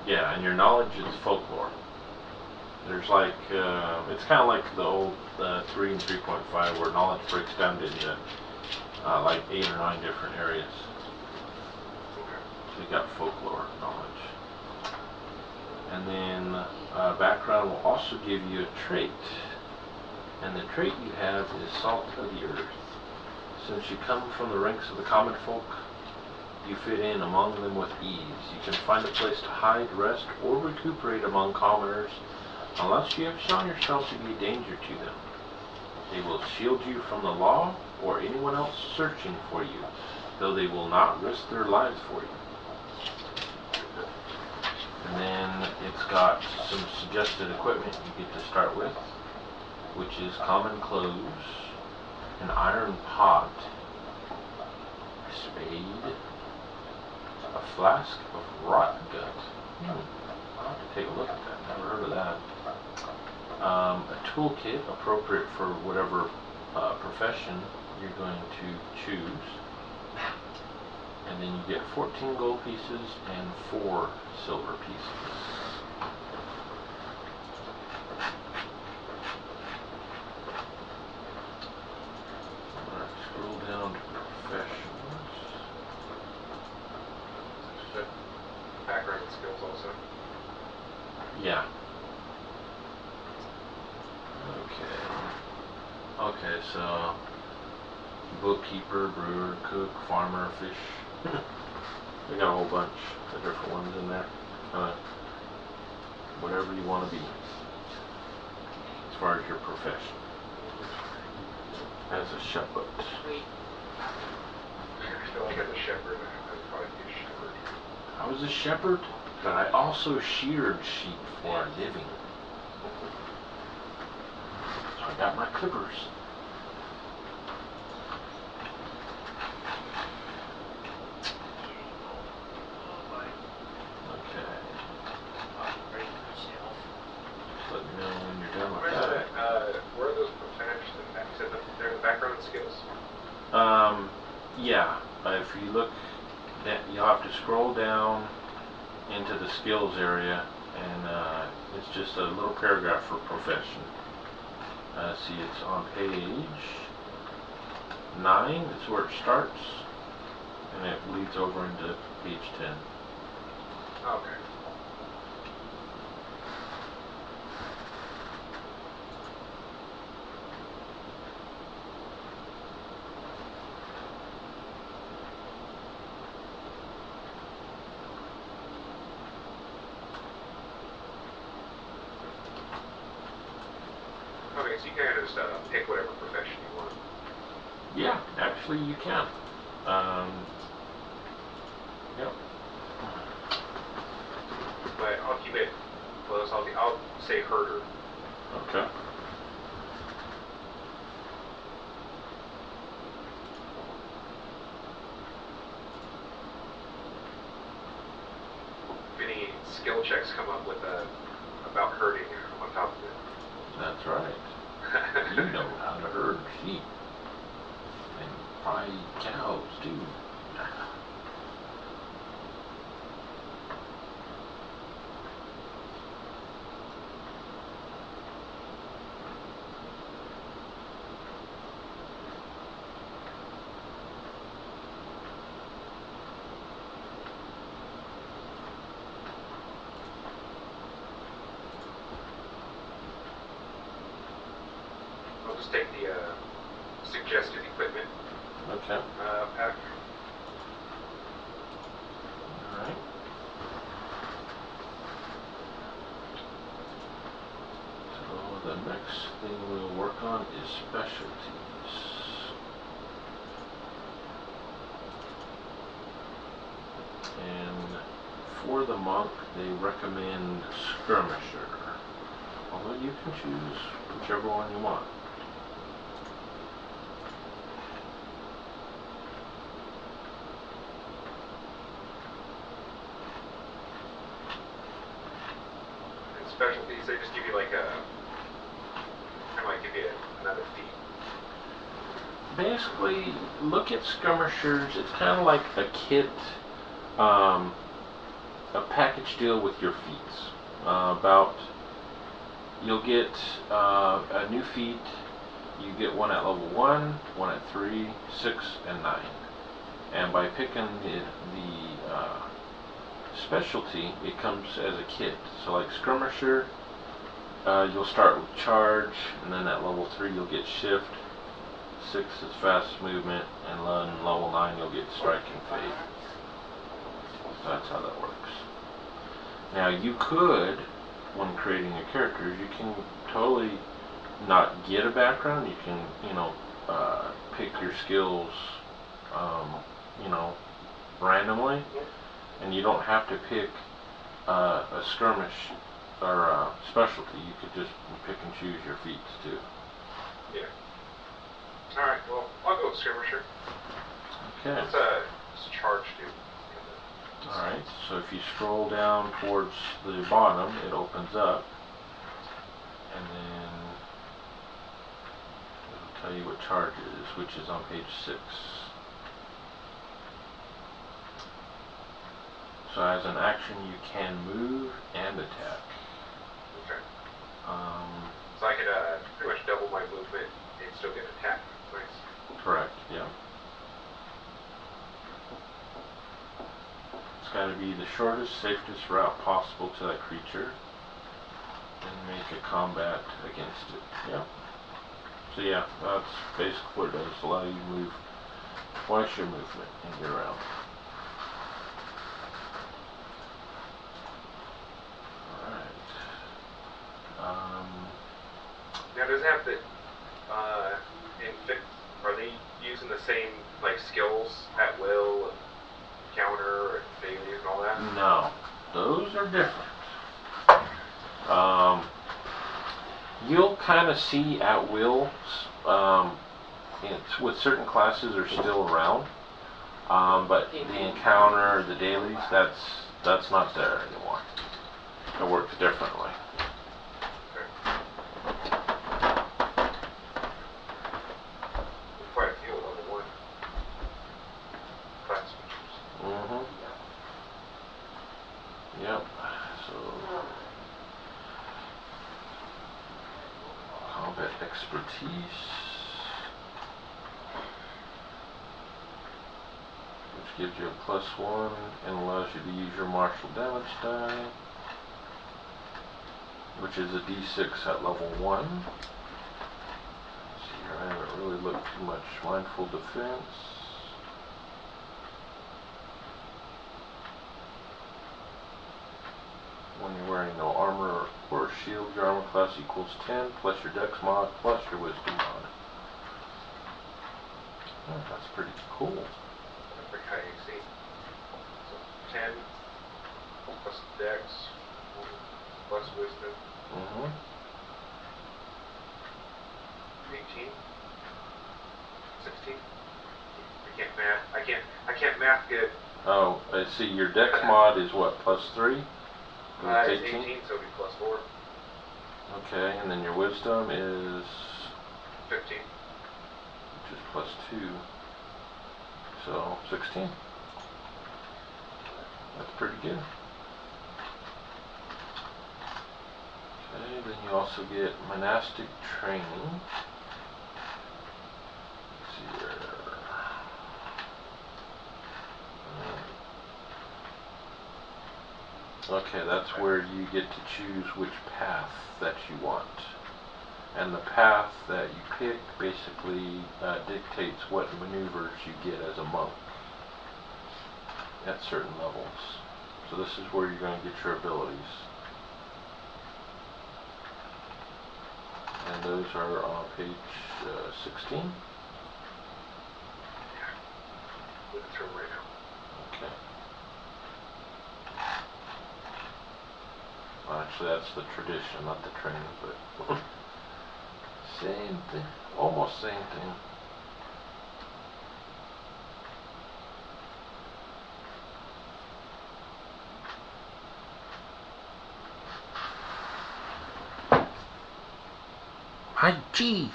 Yeah, and your knowledge is folklore. There's like, it's kind of like the old 3 and 3.5 where knowledge breaks down into like 8 or 9 different areas. So you got folklore knowledge. And then background will also give you a trait. And the trait you have is salt of the earth. Since you come from the ranks of the common folk, you fit in among them with ease. You can find a place to hide, rest, or recuperate among commoners, unless you have shown yourself to be a danger to them. They will shield you from the law or anyone else searching for you, though they will not risk their lives for you. And then it's got some suggested equipment you get to start with, which is common clothes, an iron pot, a spade, a flask of rot gut. I'll have to take a look at that. Never heard of that. A toolkit appropriate for whatever profession you're going to choose. And then you get 14 gold pieces and 4 silver pieces. Alright, scroll down to professions. Background and skills also. Yeah. Okay, so bookkeeper, brewer, cook, farmer, fish. They got a whole bunch of different ones in there. Whatever you want to be as far as your profession. As a shepherd. I feel like as a shepherd, I'd probably be a shepherd. I was a shepherd, but I also sheared sheep for a living. So I got my clippers. Where are those professions? You said they're in the background skills? Yeah. If you look, you'll have to scroll down into the skills area, and it's just a little paragraph for profession. See, it's on page 9. It's where it starts, and it leads over into page 10. Okay. Okay, so you can just pick whatever profession you want. Yeah, actually you can. Yep. But I'll keep it close. I'll say herder. Okay. If any skill checks come up with about herding on top of it. That's right. You know how to herd sheep. And probably cows, too. I'll just take the suggested equipment. Okay. Pack. Alright. So the next thing we'll work on is specialties. And for the monk, they recommend skirmisher. Although you can choose whichever one you want. And specialties, they just give you like give you another feat. Basically, look at skirmishers. It's kind of like a kit a package deal with your feats. You'll get a new feat. You get one at level 1, one at 3, 6, and 9. And by picking the specialty, it comes as a kit. So like Skirmisher, you'll start with Charge, and then at level 3 you'll get Shift, 6 is Fast Movement, and then level 9 you'll get Strike and Fade. So that's how that works. Now you could, when creating your characters, you can totally not get a background. You can, pick your skills, randomly, and you don't have to pick a skirmish or a specialty. You could just pick and choose your feats too. Yeah. All right. Well, I'll go with Skirmisher. Okay. Let's Charge do. Alright, so if you scroll down towards the bottom, it opens up, and then it'll tell you what Charge is, which is on page 6. So as an action, you can move and attack. Okay. So I could pretty much double my movement and still get attack. Nice. Correct, yeah. It's got to be the shortest, safest route possible to that creature, and make a combat against it. Yeah. So yeah, that's basically what it does. Allow you to move twice your movement in your round. Alright. Now does it have the are they using the same like skills at will, and counter, and failure, and all that? No, those are different. You'll kind of see at will. With certain classes are still around, but the encounter, the dailies, that's not there anymore. It works differently. Quite a few level 1 class features. Yep. So combat expertise, which gives you a +1 and allows you to use your martial damage die, which is a d6 at level 1. Let's see here, I haven't really looked too much. Mindful defense. When you're wearing no armor or shield, your armor class equals 10 plus your dex mod plus your wisdom mod. Oh, that's pretty cool. That's pretty high AC. So 10 plus dex plus wisdom. 18. 16. I can't math good. Oh, I see. Your dex mod is what, +3? It's 18, so it'll be +4. Okay, and then your wisdom is 15. which is +2. So 16. That's pretty good. Okay, then you also get monastic training. Let's see here. Okay, that's where you get to choose which path that you want. And the path that you pick basically dictates what maneuvers you get as a monk at certain levels. So this is where you're going to get your abilities. And those are on page 16. Look through right now. Okay. Well, actually, that's the tradition, not the training, but same thing, almost same thing. My G.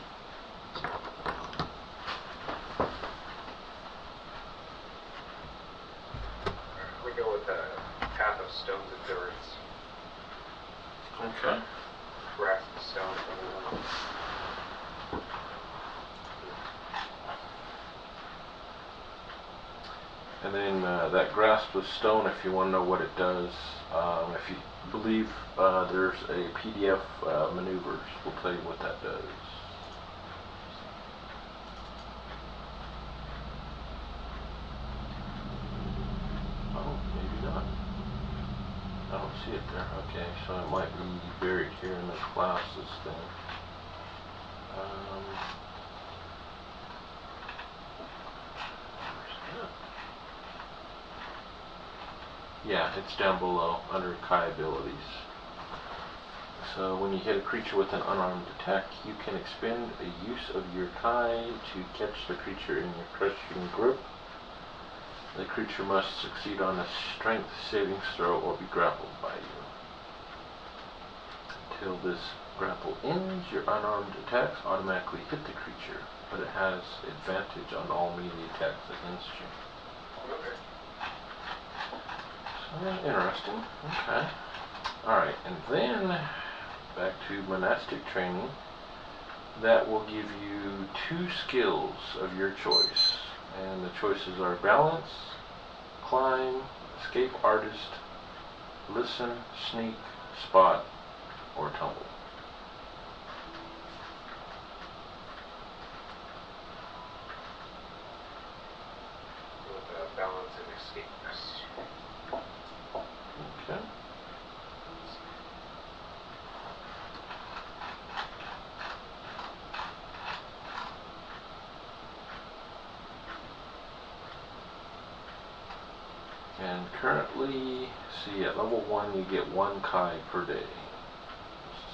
We go with Path of stone's endurance. Okay. Grass and stone. And then that grasp of stone, if you want to know what it does, if you believe there's a PDF maneuvers, will tell you what that does. Oh, maybe not. I don't see it there. Okay, so it might be buried here in the classes thing. Yeah, it's down below under Kai abilities. So when you hit a creature with an unarmed attack, you can expend a use of your Kai to catch the creature in your crushing grip. The creature must succeed on a strength saving throw or be grappled by you. Until this grapple ends, your unarmed attacks automatically hit the creature, but it has advantage on all melee attacks against you. Okay. Interesting. Okay. Alright, and then back to monastic training. That will give you 2 skills of your choice. And the choices are balance, climb, escape artist, listen, sneak, spot, or tumble. With balance and escape. Okay. And currently, see, at level 1 you get 1 Kai per day.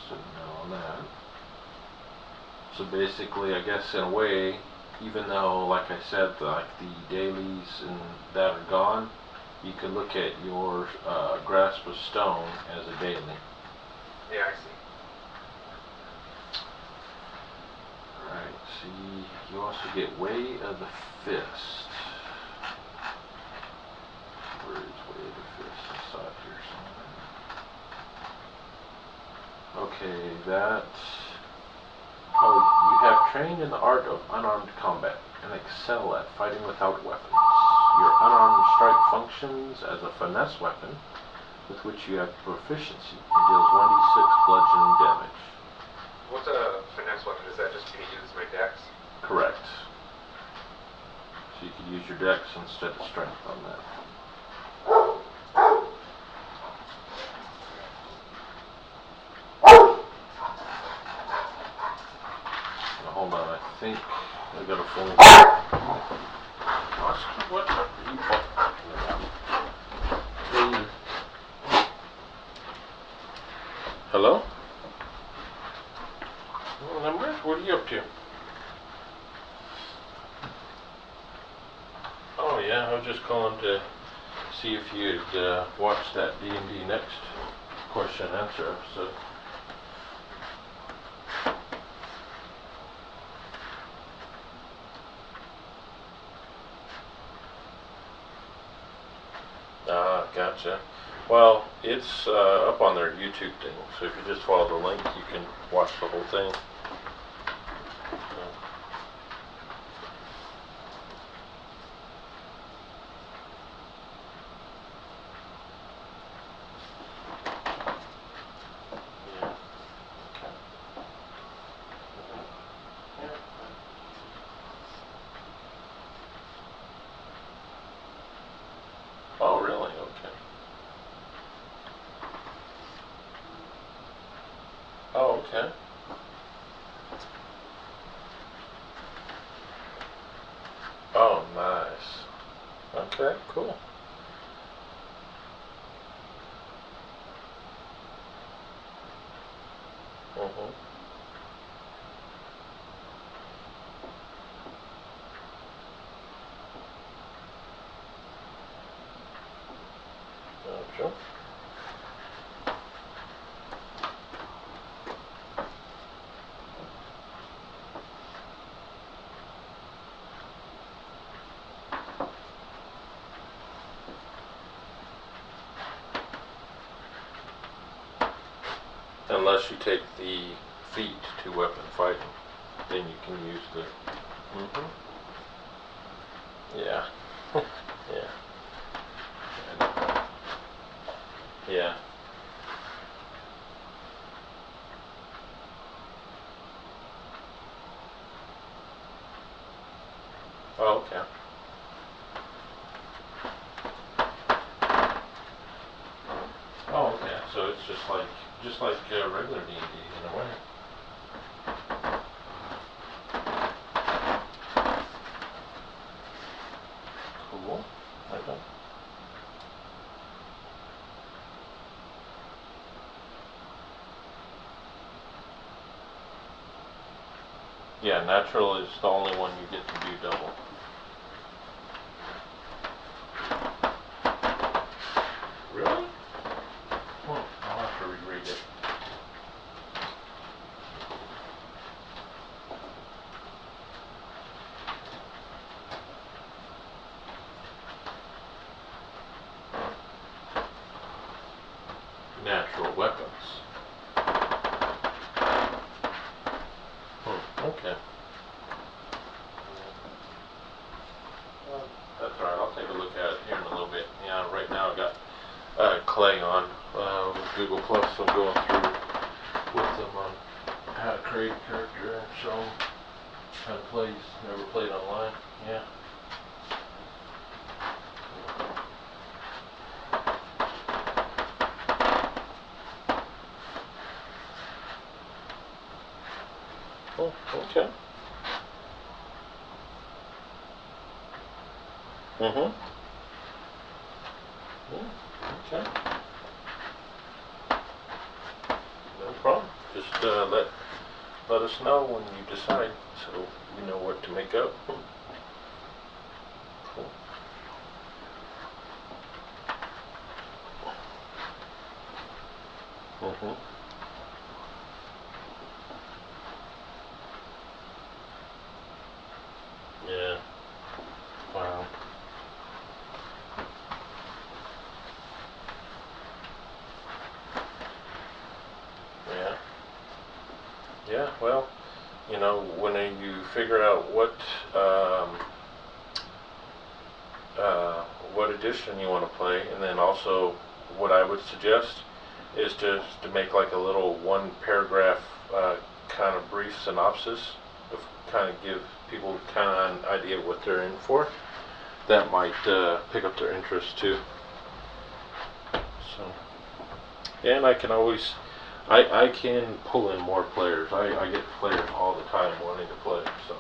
So now on that. So basically, I guess in a way, even though, like I said, like the dailies and that are gone, you can look at your grasp of stone as a daily. Yeah, I see. Alright, see, you also get Way of the Fist. Where is Way of the Fist? I saw it here somewhere. Okay, that... Oh, you have trained in the art of unarmed combat and excel at fighting without weapons. Your unarmed strike functions as a finesse weapon with which you have proficiency and deals 1d6 bludgeoning damage. What's a finesse weapon? Is that just going to use my dex? Correct. So you could use your dex instead of strength on that. Now, hold on, I think I got a phone call. Oscar, what are you talking about? Hello? Well, what are you up to? Oh yeah, I was just calling to see if you'd watched that D&D Next question and answer episode. Ah, gotcha. Well, it's up on their YouTube thing, so if you just follow the link, you can watch the whole thing. Yeah. Okay. Yeah. Oh, really? Okay. Oh, okay. Oh, nice. Okay, cool. Mm-hmm. Gotcha. Unless you take the feat to weapon fighting, then you can use the. Yeah. Yeah. Yeah. Oh, okay. Oh, okay. So it's just like regular D&D in a way. Cool. Okay. Yeah, natural is the only one you get to do double. Really? I'll have to reread it. Natural weapons. Okay. That's alright, I'll take a look at it here in a little bit. Yeah, right now I got Clay on with Google Plus, so I'm going through with them on how to create a character and show them how to play. Never played online. Yeah. Oh, okay. Mm-hmm. Okay. No problem. Just let us know when you decide, so we know what to make up. Cool. Mm-hmm. Yeah. Wow. Yeah. Yeah. Well, when you figure out um, what edition you want to play, and then also what I would suggest is just to make like a little one paragraph kind of brief synopsis of kind of give people kind of an idea of what they're in for. That might pick up their interest too. So, and I can always, I can pull in more players. I get players all the time wanting to play. So.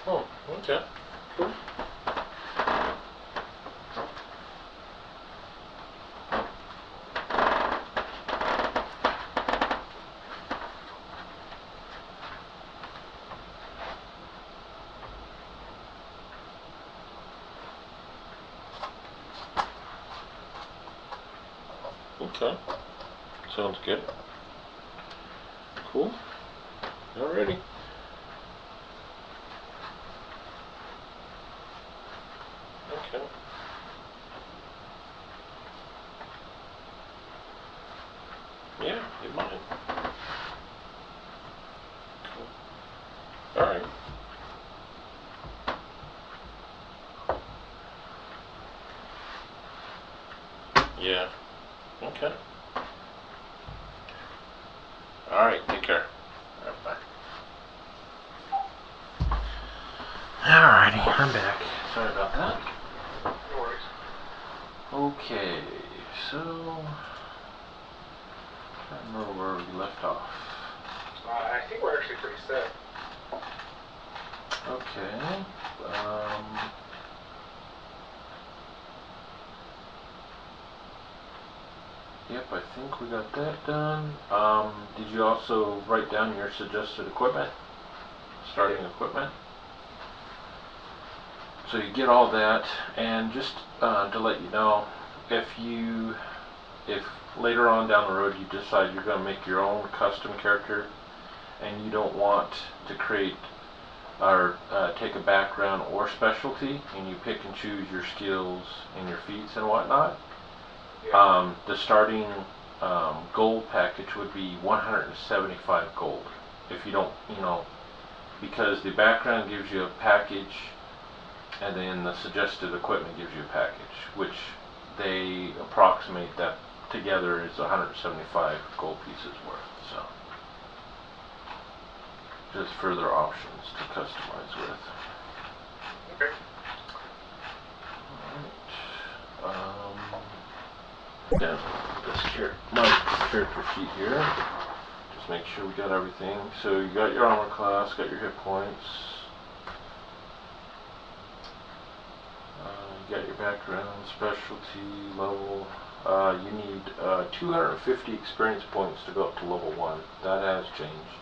Oh, okay. Cool. Okay. Sounds good. Cool. Alrighty. Okay. Yeah, you might. Cool. Alright. Yeah. Okay. Alright, take care. Alright, bye. Alrighty, I'm back. Sorry about that. No worries. Okay, so I don't remember where we left off. I think we're actually pretty set. Okay. Yep, I think we got that done. Did you also write down your suggested equipment? Starting equipment? So you get all that, and just to let you know, if later on down the road you decide you're going to make your own custom character, and you don't want to create or take a background or specialty, and you pick and choose your skills and your feats and whatnot, the starting gold package would be 175 gold. If you don't, because the background gives you a package, and then the suggested equipment gives you a package, which they approximate that together is 175 gold pieces worth. So just further options to customize with. Okay. Alright. Again, my character sheet here. Just make sure we got everything. So you got your armor class, got your hit points. You got your background, specialty, level. You need 250 experience points to go up to level 1. That has changed.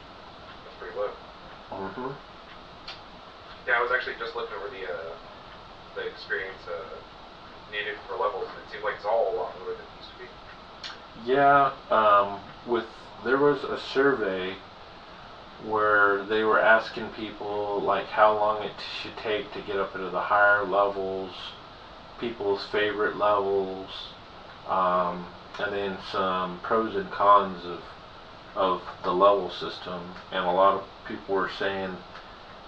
That's pretty low. Mm-hmm. Yeah, I was actually just looking over the experience needed for levels, and it seemed like it's all a lot lower than it used to be. Yeah, there was a survey where they were asking people like how long it should take to get up into the higher levels, people's favorite levels, and then some pros and cons of the level system. And a lot of people were saying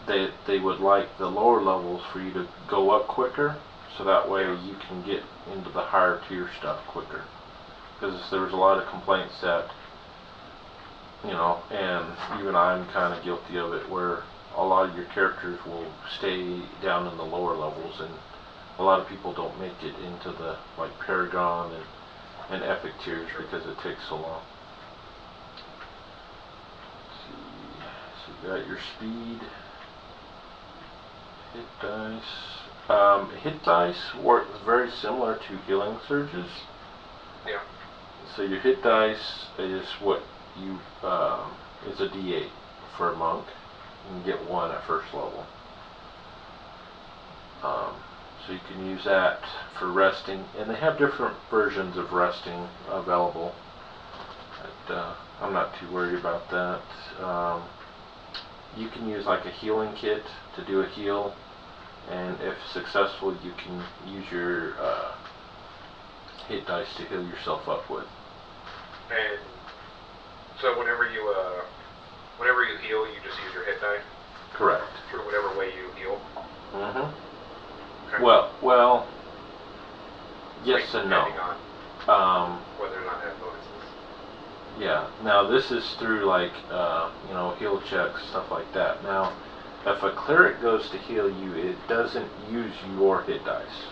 that they would like the lower levels for you to go up quicker, so that way you can get into the higher tier stuff quicker. Because there was a lot of complaints that, and even I'm kind of guilty of it, where a lot of your characters will stay down in the lower levels, and a lot of people don't make it into the like Paragon and Epic tiers because it takes so long. Let's see. So you got your speed, hit dice. Hit dice work very similar to healing surges. Yeah. So your hit dice is what you is a D8 for a monk. You can get 1 at first level. So you can use that for resting, and they have different versions of resting available. But, I'm not too worried about that. You can use like a healing kit to do a heal, and if successful, you can use your hit dice to heal yourself up with. And so whenever you heal, you just use your hit die? Correct. For whatever way you heal? Mm-hmm. Okay. Well, yes like, and no. On whether or not they have bonuses. Yeah. Now this is through like heal checks, stuff like that. Now, if a cleric goes to heal you, it doesn't use your hit dice.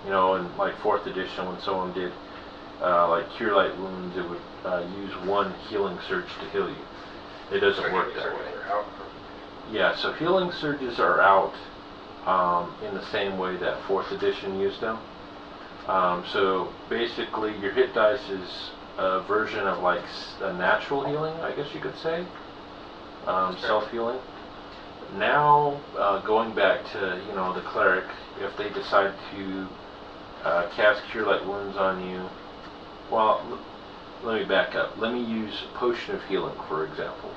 In like 4th edition, when someone did like Cure Light Wounds, it would use 1 healing surge to heal you. It doesn't work that way. Yeah, so healing surges are out in the same way that 4th edition used them. So basically your hit dice is a version of like a natural healing, I guess you could say. Self-healing. Now, going back to, the cleric, if they decide to cast Cure Light Wounds on you, well, let me back up. Let me use Potion of Healing, for example.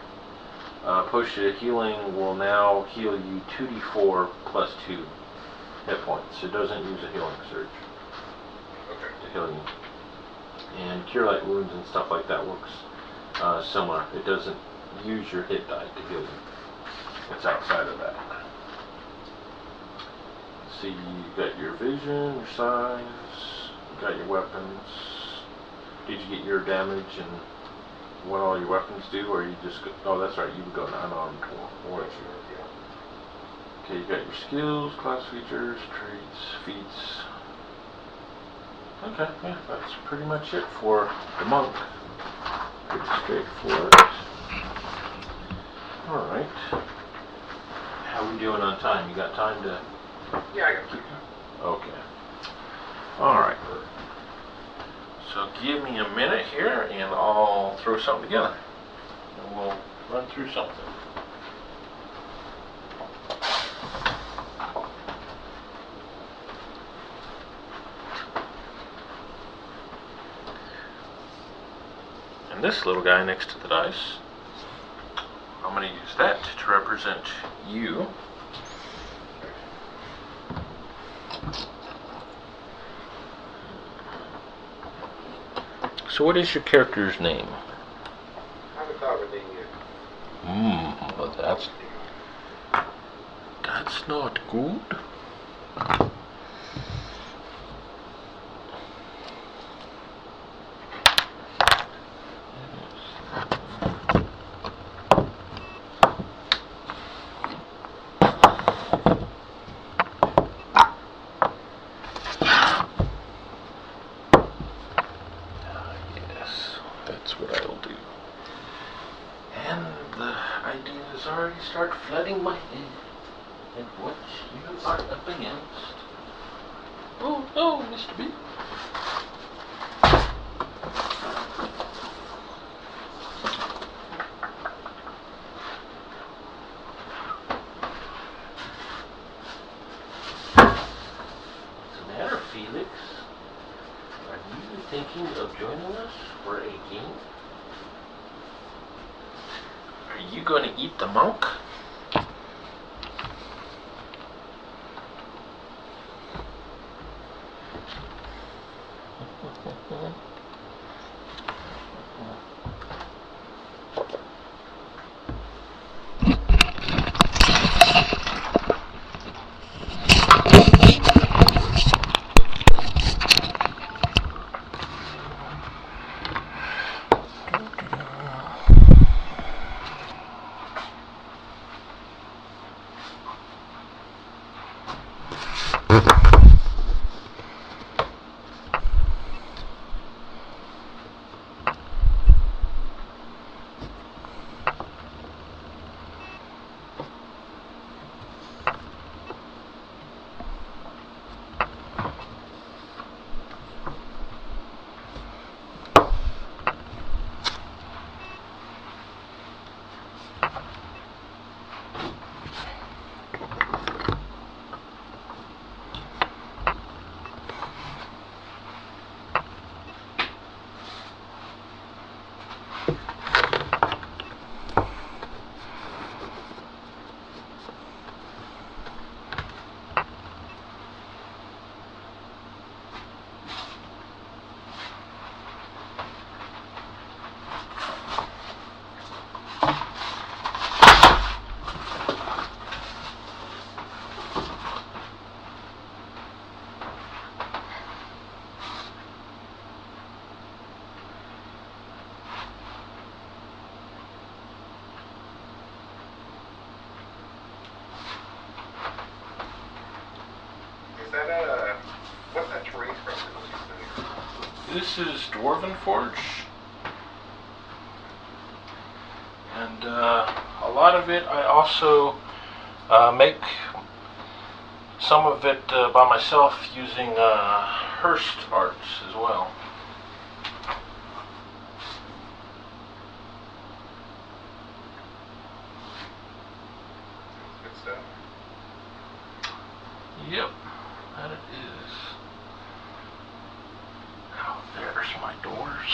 Potion of Healing will now heal you 2d4 plus 2 hit points. It doesn't use a healing surge to heal you. And Cure Light Wounds and stuff like that works similar. It doesn't use your hit die to heal you. It's outside of that. See, you got your vision, your signs, you got your weapons. Did you get your damage and what all your weapons do, or you just go, oh that's right, you would go to unarmed warrior. Okay, you got your skills, class features, traits, feats. Okay, yeah, that's pretty much it for the monk. Pretty straightforward. Alright. How we doing on time? You got time to... Yeah, I got time. Okay. Alright. So give me a minute here and I'll throw something together. And we'll run through something. this little guy next to the dice, I'm going to use that to represent you. So what is your character's name? I haven't thought of a name yet. But that's not good. That's what I'll do. And the ideas already start flooding my head. And what you are up against. Oh no, Mr. B. What's the matter, Felix? Are you thinking of joining us for a game? Are you going to eat the monk? What's that terrain from that looks familiar? This is Dwarven Forge. And a lot of it I also make some of it by myself using Hearst arts as well. Good stuff. Yep, that it is. Now there's my doors.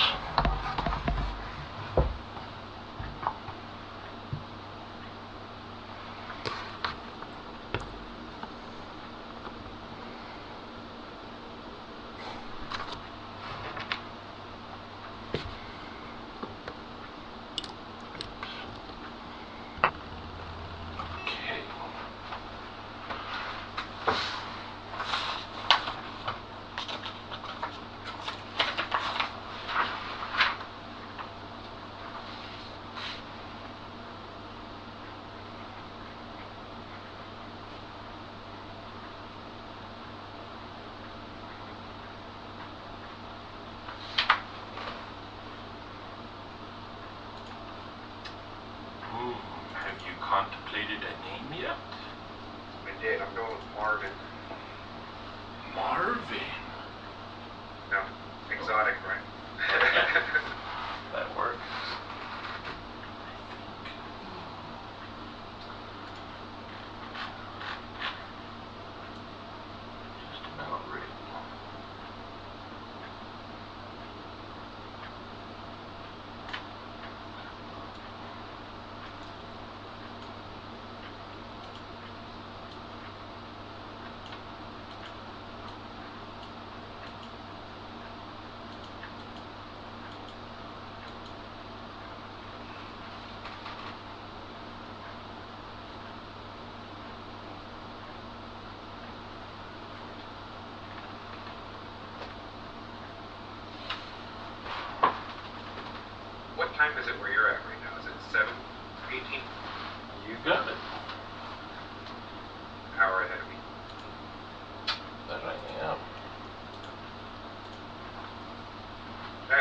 Have you contemplated a name yet? I did. I'm going with Marvin. Marvin. No, exotic, right? That works. Just about ready.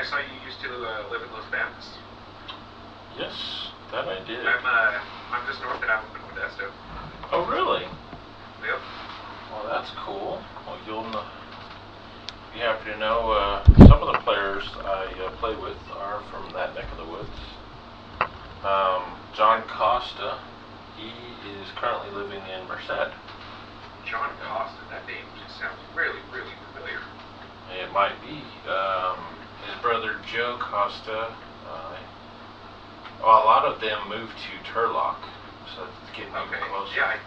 saw you used to live in Los Banos. Yes, that I did. I'm just north of that in Modesto. Oh, really? Yep. Well, that's cool. Well, you'll know. You happen to know some of the players I play with are from that neck of the woods. John Costa, he is currently living in Merced. John Costa, that name just sounds really, really familiar. It might be. His brother Joe Costa, well, a lot of them moved to Turlock, so it's getting even closer. Yeah,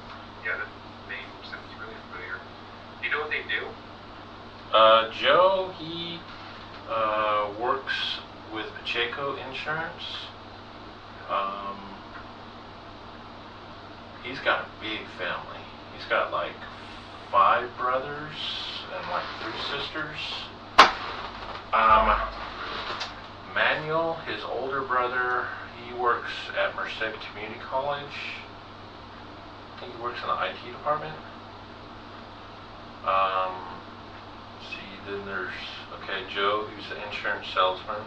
the name sounds really familiar. Do you know what they do? Joe, he works with Pacheco Insurance. He's got a big family. He's got like 5 brothers and like 3 sisters. Manuel, his older brother, he works at Merced Community College. I think he works in the IT department. Then there's, Joe, who's the insurance salesman.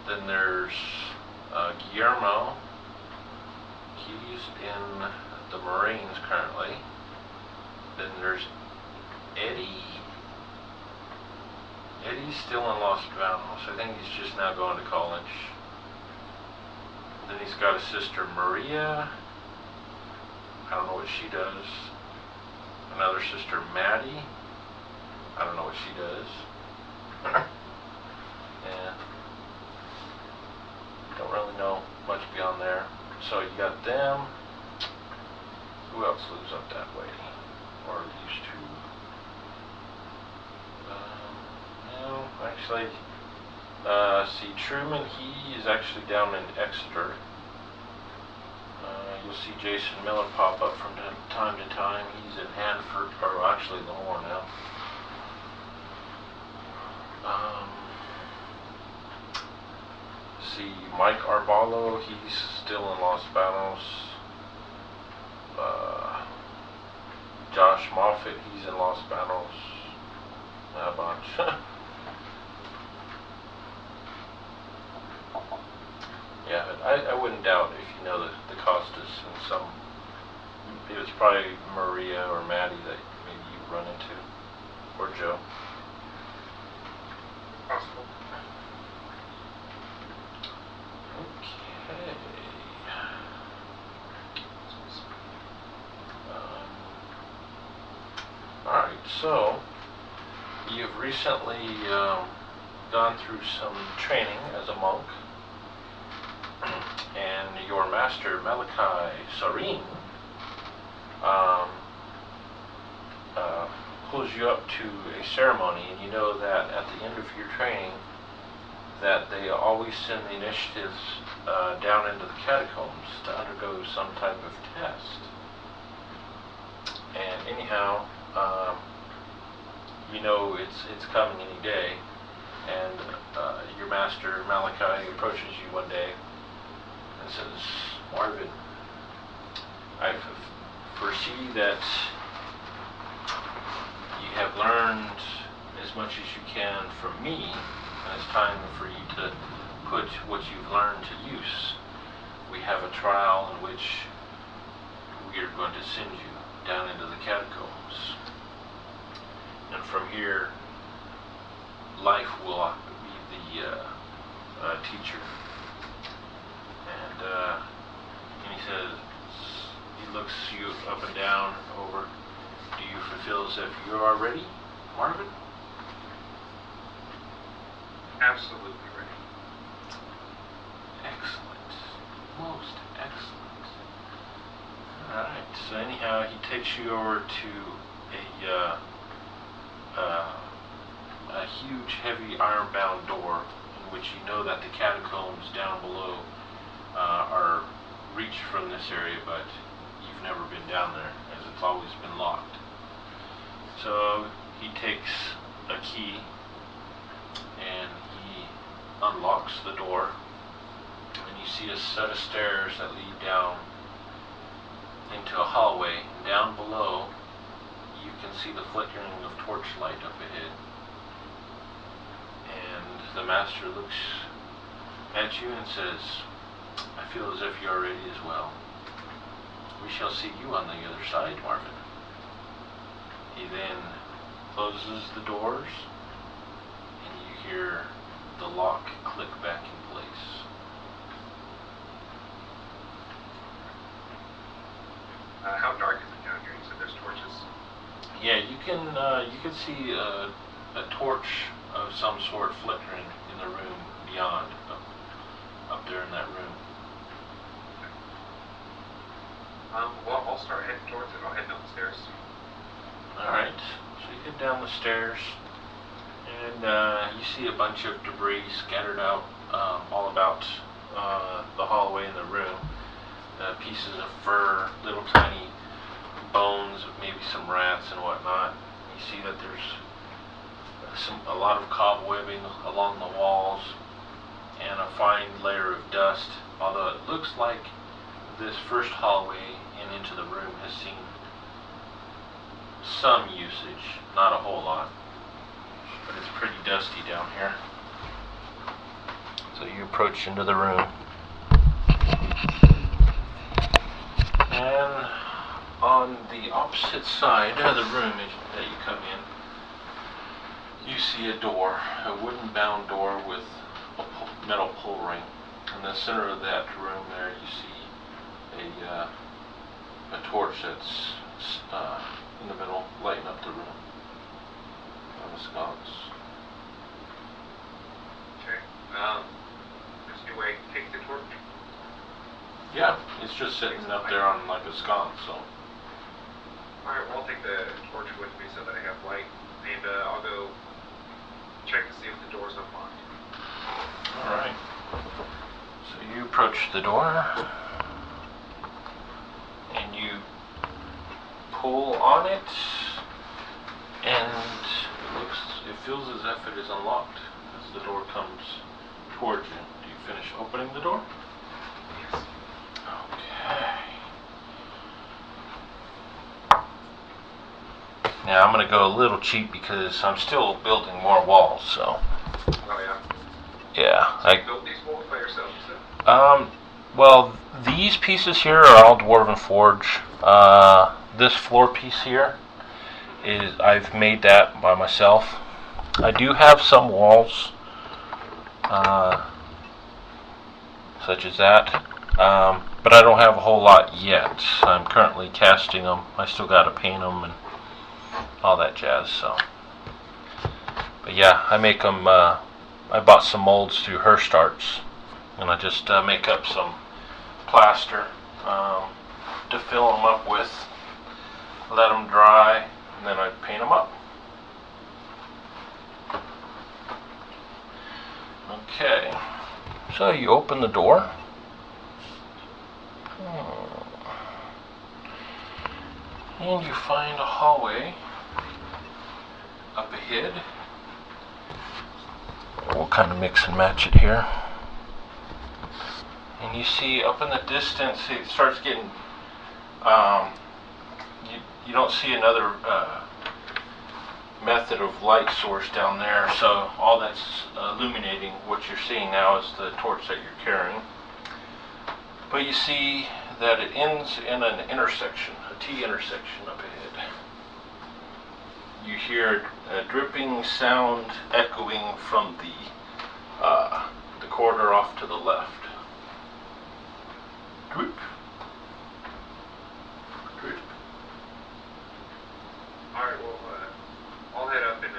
Then there's Guillermo. He's in the Marines currently. Then there's Eddie. Eddie's still in Los Banos. I think he's just now going to college. Then he's got a sister, Maria. I don't know what she does. Another sister, Maddie. I don't know what she does. Yeah. Don't really know much beyond there. So you got them. Who else lives up that way? Or used to? No, actually. See, Truman, he is actually down in Exeter. You'll see Jason Miller pop up from time to time. He's in Hanford, or actually Lahore now. See, Mike Arbalo, he's still in Los Banos. Josh Moffitt, he's in Los Banos. A bunch. Yeah, I wouldn't doubt if you know the Costas and some. It was probably Maria or Maddie that maybe you run into, or Joe. Possible. Okay. Alright, so you've recently gone through some training as a monk, and your master Malachi Sarin pulls you up to a ceremony, and you know that at the end of your training that they always send the initiatives down into the catacombs to undergo some type of test. And anyhow, you know it's coming any day, and your master Malachi approaches you one day and says, "Marvin, I foresee that you have learned as much as you can from me, and it's time for you to put what you've learned to use. We have a trial in which we are going to send you down into the catacombs. And from here, life will be the teacher." And he says, he looks you up and down over. "Do you fulfill as if you are ready, Marvin?" Absolutely ready. Excellent. Most excellent. Alright, so anyhow, he takes you over to a huge, heavy, iron-bound door in which you know that the catacombs down below are reached from this area, but you've never been down there, as it's always been locked. So he takes a key and he unlocks the door, and you see a set of stairs that lead down into a hallway, and down below you can see the flickering of torchlight up ahead. And the master looks at you and says, I feel as if you are ready as well. We shall see you on the other side, Marvin. He then closes the doors, and you hear the lock click back in place. How dark is it down here? You said there's torches. Yeah, you can see a torch of some sort flickering in the room beyond, up there in that room. Well, I'll start heading towards it. I'll head down the stairs. Alright, so you get down the stairs, and you see a bunch of debris scattered out all about the hallway in the room. Pieces of fur, little tiny bones, maybe some rats and whatnot. You see that there's a lot of cobwebbing along the walls, and a fine layer of dust, although it looks like this first hallway and into the room has seen some usage, not a whole lot, but it's pretty dusty down here. So you approach into the room, and on the opposite side of the room that you come in, you see a door, a wooden bound door with a metal pull ring. In the center of that room there, you see a torch that's in the middle, lighting up the room on the sconce. Okay. There's a new way to take the torch. Yeah, it's just sitting up there on like a sconce, so. Alright, well, I'll take the torch with me so that I have light, and I'll go check to see if the door's unlocked. Alright. So you approach the door, and you pull on it, and it feels as if it is unlocked as the door comes towards you. Do you finish opening the door? Yes. Okay. Now I'm going to go a little cheap because I'm still building more walls, so. Oh, yeah. Yeah. So you built these walls by yourself, you said? Well, these pieces here are all Dwarven Forge. This floor piece here I've made that by myself. I do have some walls, such as that, but I don't have a whole lot yet. I'm currently casting them. I still got to paint them and all that jazz. So, but yeah, I make them. I bought some molds through Hearst Arts, and I just make up some plaster to fill them up with, let them dry, and then I paint them up. Okay, so you open the door. And you find a hallway up ahead. We'll kind of mix and match it here. And you see up in the distance, it starts getting, you don't see another method of light source down there, so all that's illuminating what you're seeing now is the torch that you're carrying. But you see that it ends in an intersection, a T intersection up ahead. You hear a dripping sound echoing from the corridor off to the left. Drip. Drip. Alright, well, I'll head up and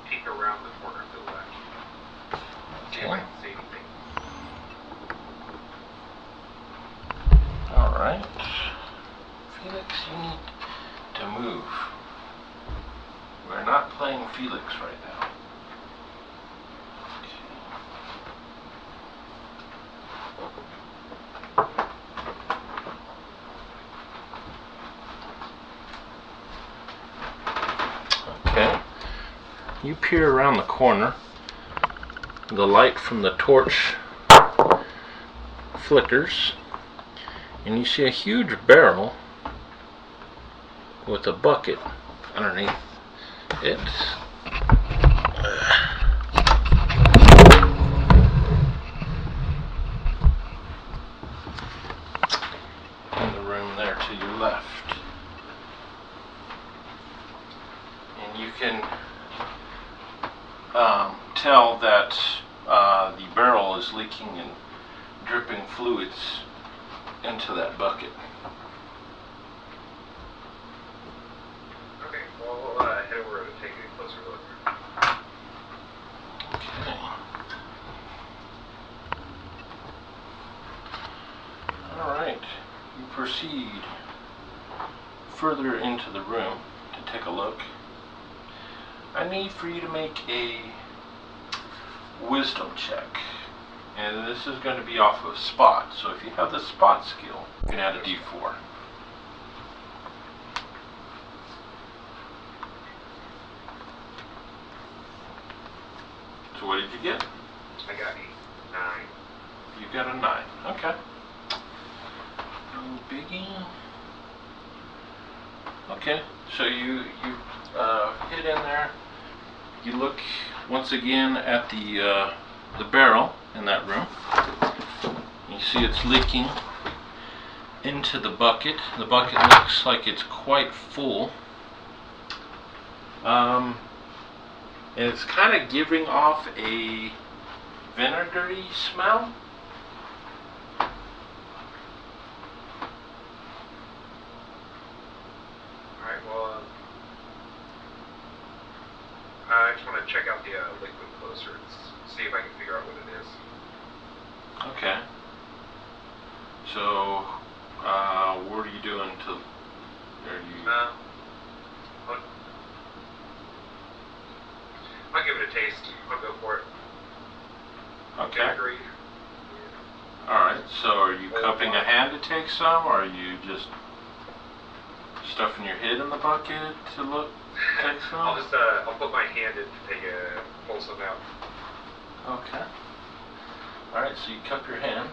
peek around the corner to the left. See if I can see anything. Alright. Felix, you need to move. We're not playing Felix right now. Okay. You peer around the corner. The light from the torch flickers, and you see a huge barrel with a bucket underneath it. can tell that the barrel is leaking and dripping fluids into that bucket. Okay, well, we'll head over to take a closer look. Okay. Alright, you proceed further into the room to take a look. I need for you to make a wisdom check. And this is going to be off of spot. So if you have the spot skill, you can add a d4. So what did you get? I got a 9. You got a 9. Okay. No biggie. Okay, so you hit in there. You look once again at the barrel in that room. You see it's leaking into the bucket. The bucket looks like it's quite full. And it's kind of giving off a vinegary smell. Alright, well, I just want to check out the liquid closer and see if I can figure out what it is. Okay. So, what are you doing to? Are you? I'll give it a taste. I'll go for it. Okay. Agreed. Alright, so are you cupping a hand to take some, or are you just stuffing your head in the bucket to take some? I'll put my hand in to pull some out. Okay. Alright, so you cup your hand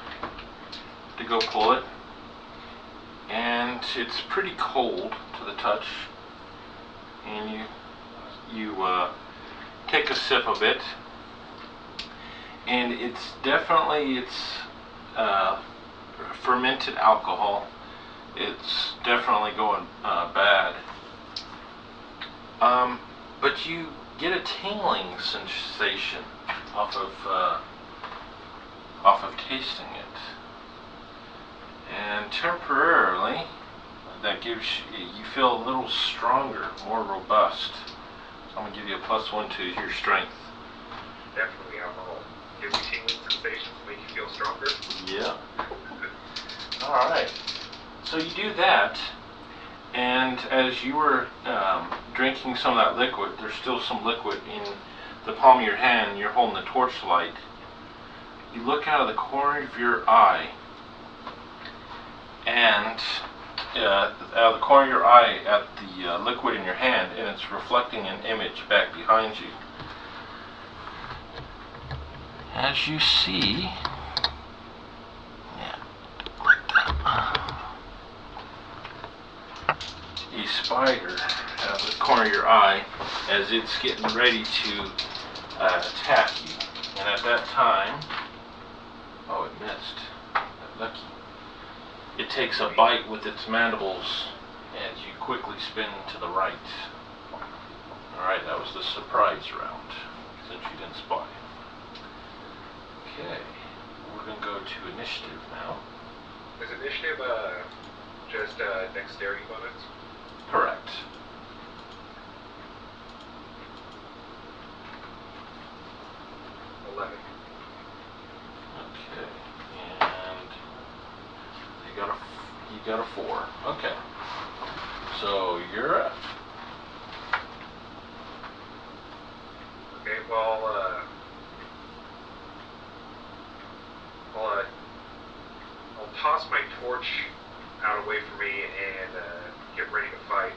to go pull it, and it's pretty cold to the touch, and you take a sip of it, and it's definitely fermented alcohol. It's definitely going bad. But you get a tingling sensation off of tasting it, and temporarily that gives you feel a little stronger, more robust. So I'm gonna give you a +1 to your strength. Definitely alcohol. Gives you tingling sensations, make you feel stronger. Yeah. All right. So you do that, and as you were drinking some of that liquid, there's still some liquid in the palm of your hand. You're holding the torchlight. You look out of the corner of your eye, and out of the corner of your eye at the liquid in your hand, and it's reflecting an image back behind you. As you see, a spider out of the corner of your eye as it's getting ready to attack you. And at that time, oh, it missed. Lucky. It takes a bite with its mandibles as you quickly spin to the right. Alright, that was the surprise round, since you didn't spot it. Okay, we're going to go to initiative now. Is initiative just dexterity bonus? Correct. $11. Okay, and you got a 4. Okay, so you're up. Okay, well, I'll toss my torch out away from me and get ready to fight.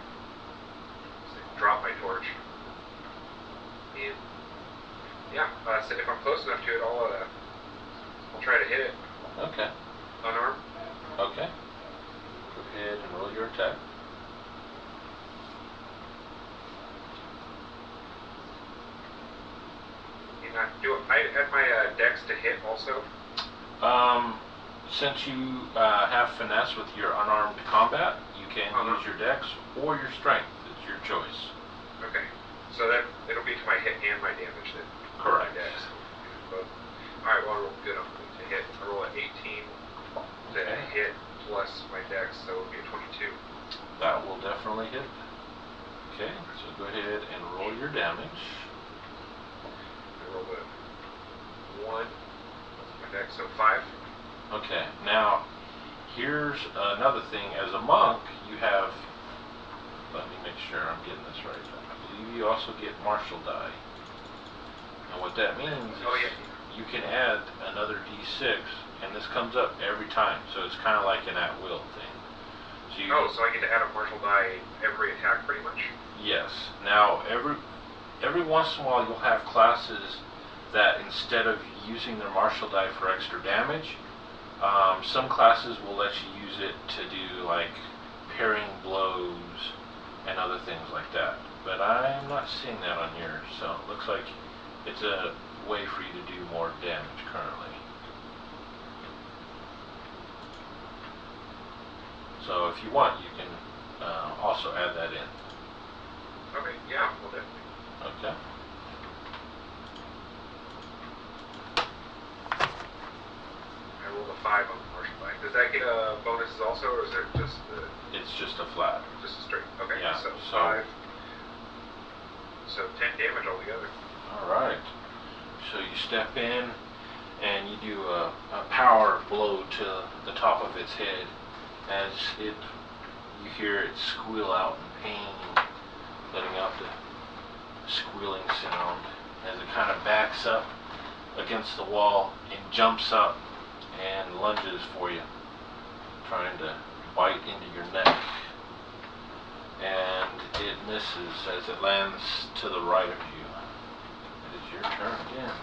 So drop my torch. And yeah, so if I'm close enough to it, I'll try to hit it. Okay. Unarmed. Okay. Go ahead and roll your attack. And I add my dex to hit also. Since you have finesse with your unarmed combat, you can use your dex or your strength. It's your choice. Okay. So and my damage then. Correct. My dex. Both. Alright, well I rolled good on to hit. I roll an 18 to hit plus my dex, so it would be a 22. That will definitely hit. Okay, so go ahead and roll your damage. I rolled a 1 plus my dex, so 5. Okay, now here's another thing. As a monk, you have, let me make sure I'm getting this right. I believe you also get martial die. And what that means is you can add another d6, and this comes up every time. So it's kind of like an at-will thing. So so I get to add a martial die every attack, pretty much? Yes. Now, every once in a while, you'll have classes that instead of using their martial die for extra damage, some classes will let you use it to do like parrying blows and other things like that. But I'm not seeing that on yours, so it looks like it's a way for you to do more damage currently. So if you want, you can also add that in. Okay, yeah, well definitely. Okay. I rolled a 5 on the martial die. Does that get bonuses also, or is it just the... It's just a flat. Just a straight. Okay, Yeah, so 5. So 10 damage altogether. Alright. So you step in and you do a power blow to the top of its head as you hear it squeal out in pain, letting out the squealing sound as it kind of backs up against the wall and jumps up and lunges for you, trying to bite into your neck. And it misses as it lands to the right of you. It is your turn again.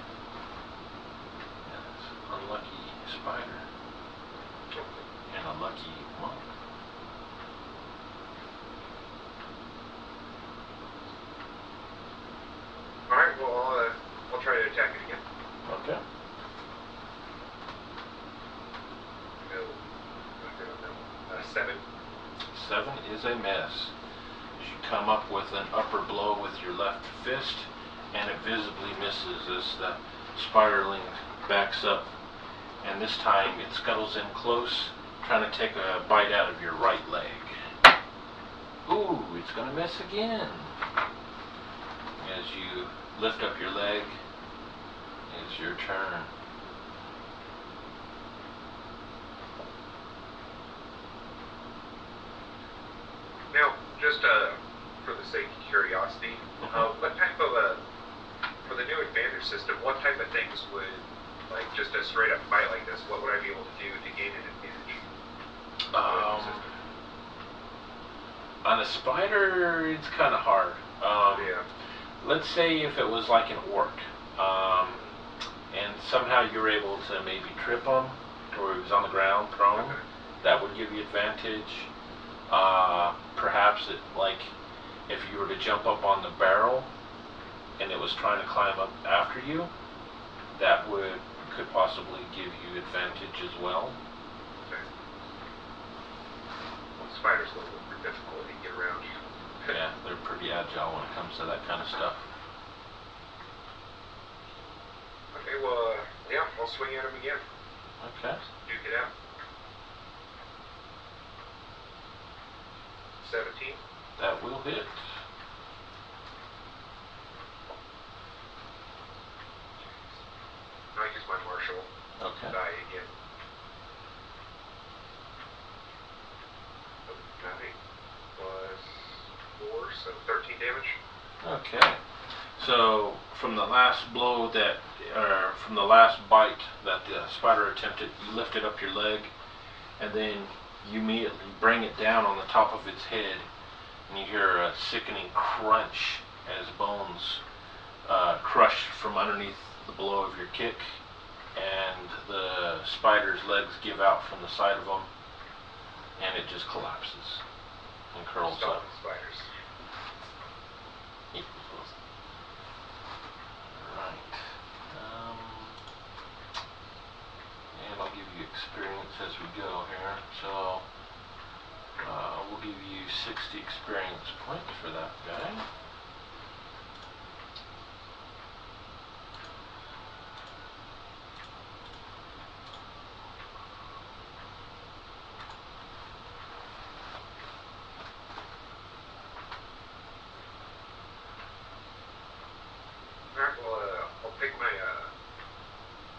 And it's unlucky spider and a lucky monk. Alright, well I'll try to attack it again. Okay. Go. 7. 7 is a miss. As you come up with an upper blow with your left fist, and it visibly misses as the spiderling backs up, and this time it scuttles in close, trying to take a bite out of your right leg. Ooh, it's going to miss again. As you lift up your leg, it's your turn. Now, just for the sake of curiosity, what type of for the new advantage system, what type of things would, like just a straight up fight like this, what would I be able to do to gain an advantage? On a spider, it's kind of hard. Yeah. Let's say if it was like an orc, and somehow you were able to maybe trip him, or he was on the ground prone, Okay. that would give you advantage. Perhaps like if you were to jump up on the barrel and it was trying to climb up after you, that could possibly give you advantage as well. Okay. Well, spiders a little bit more difficult to get around. Yeah, they're pretty agile when it comes to that kind of stuff. Okay, well, yeah, I'll swing at him again. Okay. Duke it out. 17. That will hit. Now I use my martial Okay. die again. Okay. Plus 4, so 13 damage. Okay. So from the last blow from the last bite that the spider attempted, you lifted up your leg, and then you immediately bring it down on the top of its head, and you hear a sickening crunch as bones crush from underneath the blow of your kick, and the spider's legs give out from the side of them, and it just collapses and curls Stop up. the spiders. Right. And I'll give you experience as we go here. So we'll give you 60 experience points for that guy. Alright, well, I'll pick my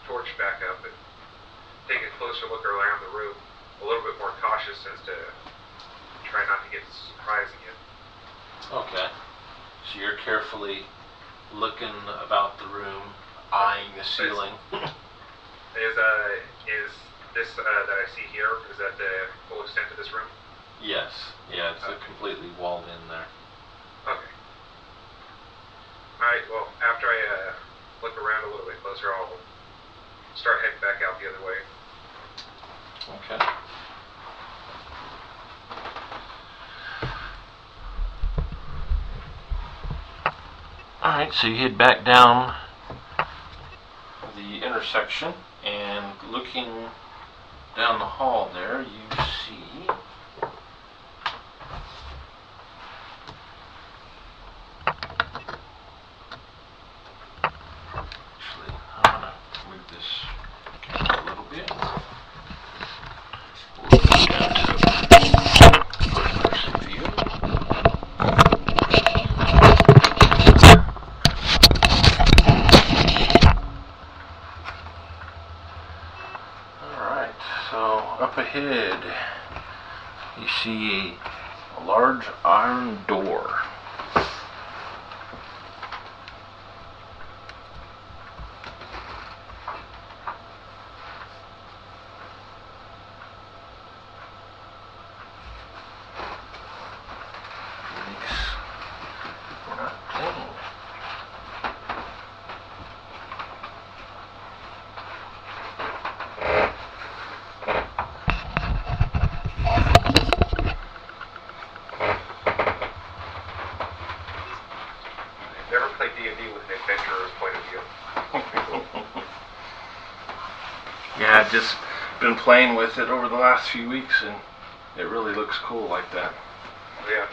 torch back up and take a closer look around the room. A little bit more cautious as to try not to get surprised again. Okay. So you're carefully looking about the room, eyeing the ceiling. Is this that I see here, is that the full extent of this room? Yes. Yeah, it's completely walled in there. Okay. Alright, well, after I look around a little bit closer, I'll start heading back out the other way. Okay. Alright, so you head back down the intersection, and looking down the hall there, you see actually, I'm going to move this camera a little bit. We'll go down to first view. Alright, so up ahead you see a large iron door. We're not clean. Never played D&D with an adventurer's point of view. Yeah, I've just been playing with it over the last few weeks, and it really looks cool like that. Yeah.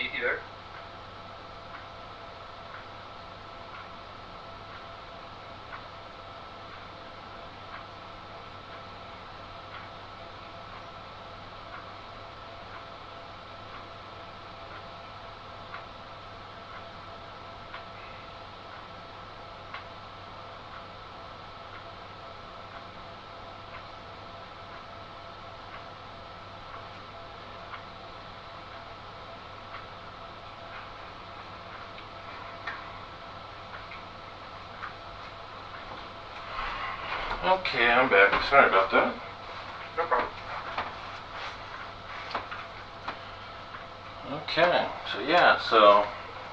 Keith, you there? Okay, I'm back. Sorry about that. No problem. Okay, so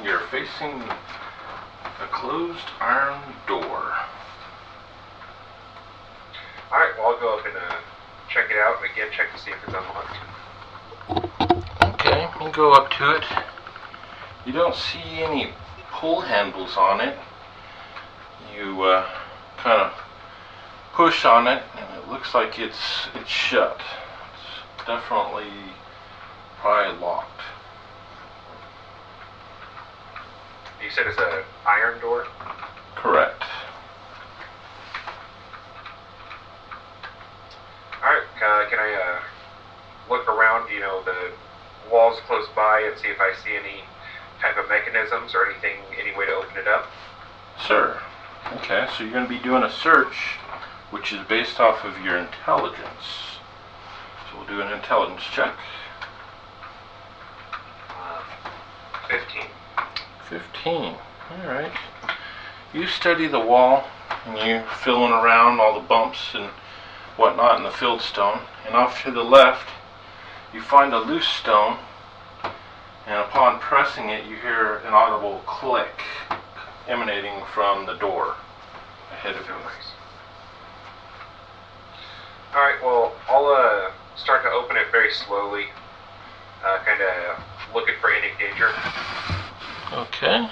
you're facing a closed iron door. Alright, well, I'll go up and check it out, and again, check to see if it's unlocked. Okay, you go up to it. You don't see any pull handles on it. You kind of push on it, and it looks like it's shut. It's definitely probably locked. You said it's an iron door? Correct. Alright, can I look around, the walls close by and see if I see any type of mechanisms or any way to open it up? Sir. Okay, so you're going to be doing a search, which is based off of your intelligence. So we'll do an intelligence check. 15. 15. Alright. You study the wall, and you're feeling around all the bumps and whatnot in the field stone, and off to the left you find a loose stone, and upon pressing it you hear an audible click emanating from the door ahead of you. Nice. Alright, well, I'll start to open it very slowly, kind of looking for any danger. Okay.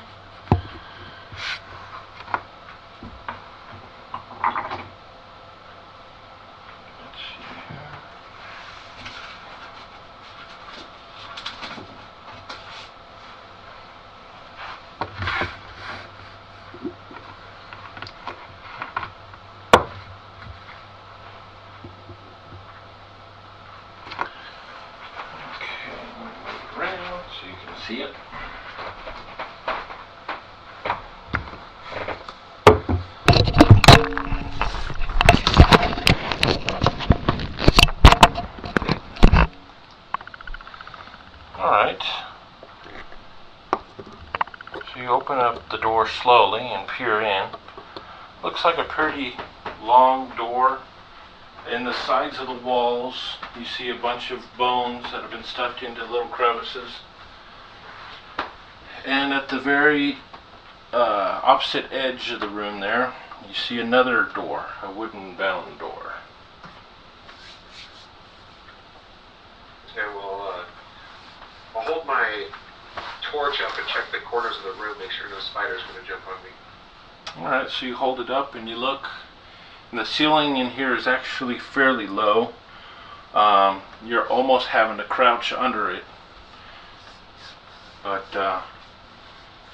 Let's see here. Okay, move around so you can see it. Alright. So you open up the door slowly and peer in. Looks like a pretty long door. In the sides of the walls, you see a bunch of bones that have been stuffed into little crevices. And at the very opposite edge of the room there, you see another door, a wooden bound door. Okay, well, I'll hold my torch up and check the corners of the room, make sure no spider's going to jump on me. Alright, so you hold it up and you look. And the ceiling in here is actually fairly low. You're almost having to crouch under it. But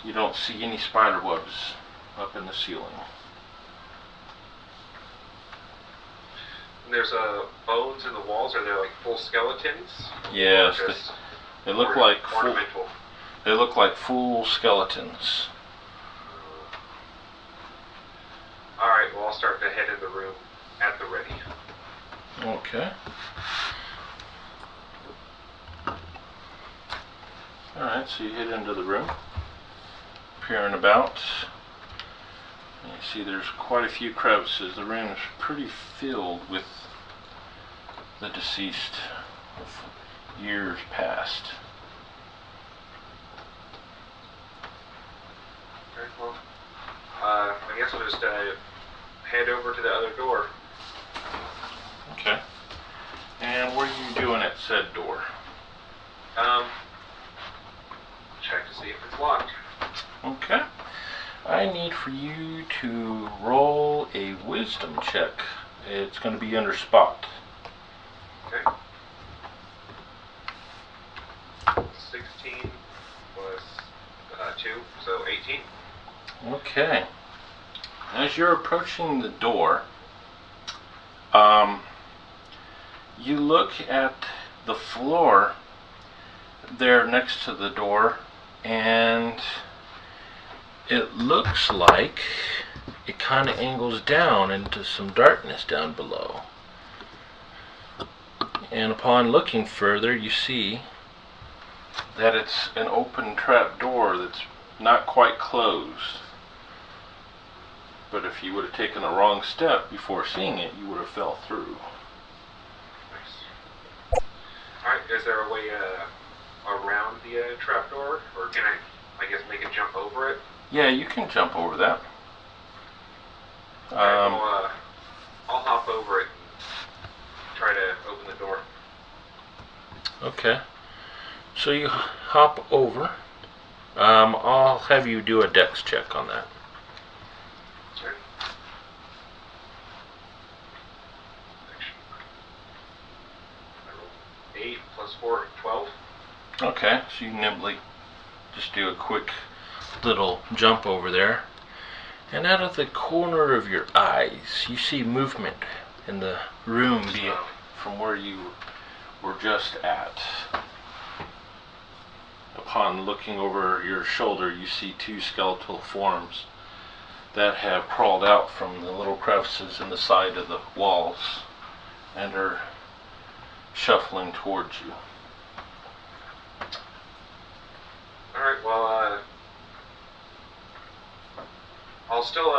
you don't see any spider webs up in the ceiling. And there's bones in the walls. Are they like full skeletons? Yes, they look like ornamental. They look like full skeletons. Alright, well, I'll start to head in the room at the ready. Okay. Alright, so you head into the room, peering about. And you see there's quite a few crevices. The room is pretty filled with the deceased of years past. Okay, well, I guess I'll just head over to the other door. Okay. And what are you doing at said door? Check to see if it's locked. Okay. I need for you to roll a wisdom check. It's going to be under spot. Okay. 16 2, so 18. Okay. As you're approaching the door, you look at the floor there next to the door, and it looks like it kind of angles down into some darkness down below. And upon looking further, you see that it's an open trap door that's not quite closed. But if you would have taken a wrong step before seeing it, you would have fell through. Nice. Alright, is there a way around the trapdoor? Or can I guess, make a jump over it? Yeah, you can jump over that. Alright, I'll hop over it and try to open the door. Okay. So you hop over. I'll have you do a dex check on that. Okay. 8 plus 4, 12. Okay, so you nimbly just do a quick little jump over there. And out of the corner of your eyes, you see movement in the room from where you were just at. Upon looking over your shoulder, you see 2 skeletal forms that have crawled out from the little crevices in the side of the walls and are shuffling towards you. Alright, well, I'll still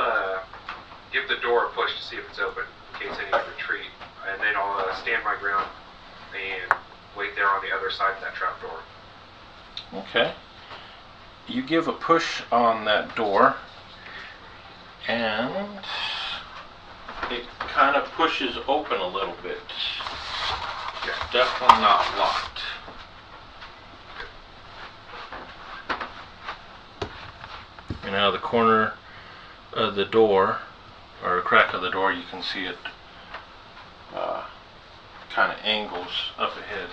give the door a push to see if it's open, in case any retreat, and then I'll stand my ground and wait there on the other side of that trapdoor. Okay. You give a push on that door, and it kind of pushes open a little bit. It's definitely not locked. And out of the corner of the door, or a crack of the door, you can see it kind of angles up ahead.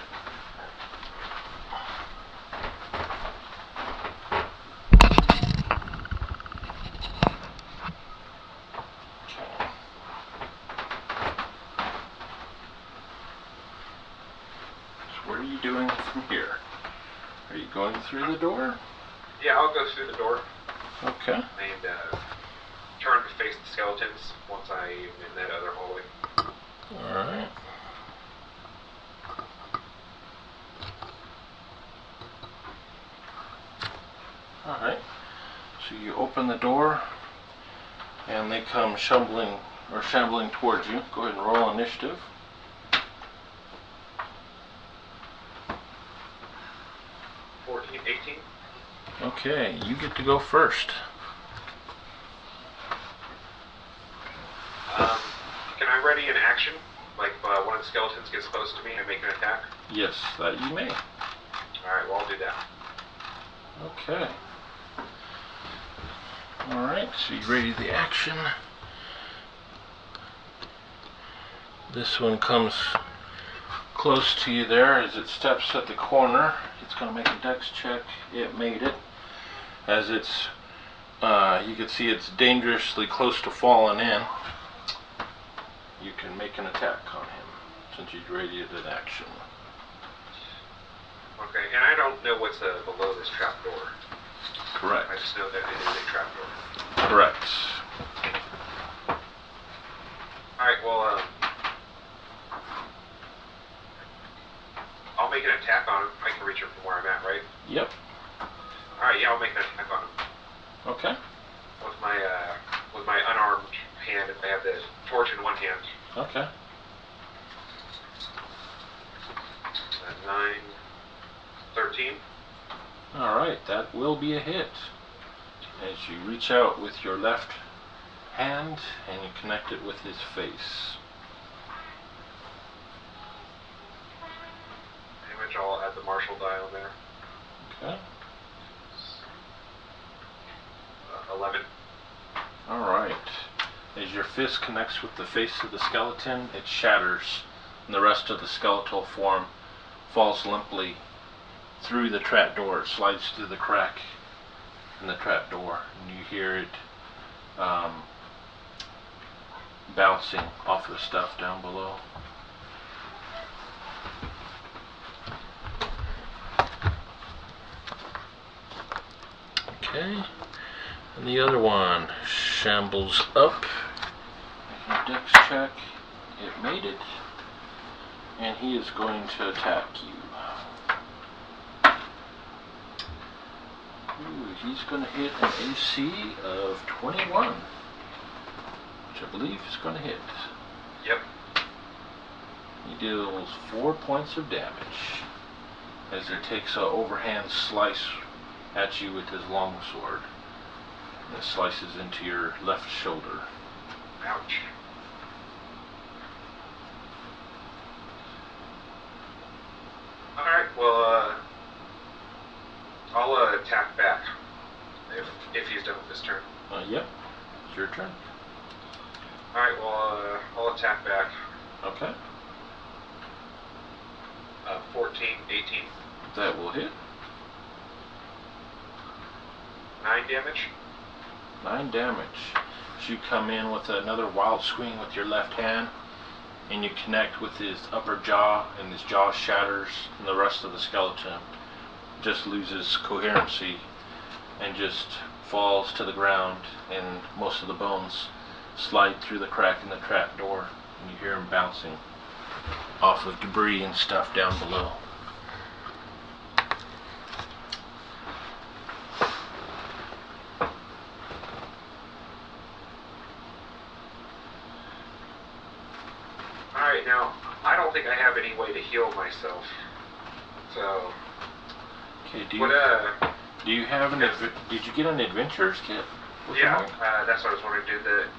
What are you doing from here? Are you going through the door? Yeah, I'll go through the door. Okay. And turn to face the skeletons once I'm in that other hallway. Alright. Alright. So you open the door, and they come shambling towards you. Go ahead and roll initiative. 14, 18. Okay, you get to go first. Can I ready an action? Like one of the skeletons gets close to me and make an attack? Yes, that you may. Alright, well, I'll do that. Okay. Alright, so you ready the action. This one comes close to you there as it steps at the corner. It's going to make a dex check. It made it. As it's, you can see it's dangerously close to falling in. You can make an attack on him since you've readied an action. Okay, and I don't know what's below this trapdoor. Correct. I just know that it is a trapdoor. Correct. Alright, well, I'll make an attack on him. I can reach him from where I'm at, right? Yep. Alright, yeah, I'll make an attack on him. Okay. With my unarmed hand, if I have the torch in one hand. Okay. 9, 13. Alright, that will be a hit. As you reach out with your left hand and you connect it with his face. Damage, I'll add the martial die on there. Okay. 11. Alright. As your fist connects with the face of the skeleton, it shatters, and the rest of the skeletal form falls limply through the trapdoor. It slides through the crack in the trap door, and you hear it bouncing off the stuff down below. Okay, and the other one shambles up. Dex check. It made it, and he is going to attack you. Ooh, he's going to hit an AC of 21, which I believe is going to hit. Yep. He deals 4 points of damage as he takes an overhand slice at you with his longsword. And it slices into your left shoulder. Ouch. Alright, well, I'll attack back if he's done with his turn. Yep, it's your turn. Alright, well, I'll attack back. Okay. 14, 18. That will hit. 9 damage. 9 damage. As you come in with another wild swing with your left hand, and you connect with his upper jaw, and his jaw shatters, and the rest of the skeleton just loses coherency and just falls to the ground, and most of the bones slide through the crack in the trap door, and you hear him bouncing off of debris and stuff down below. Alright, now, I don't think I have any way to heal myself. So, Okay, what, do you have an did you get an adventurer's kit? yeah, that's what I was wondering.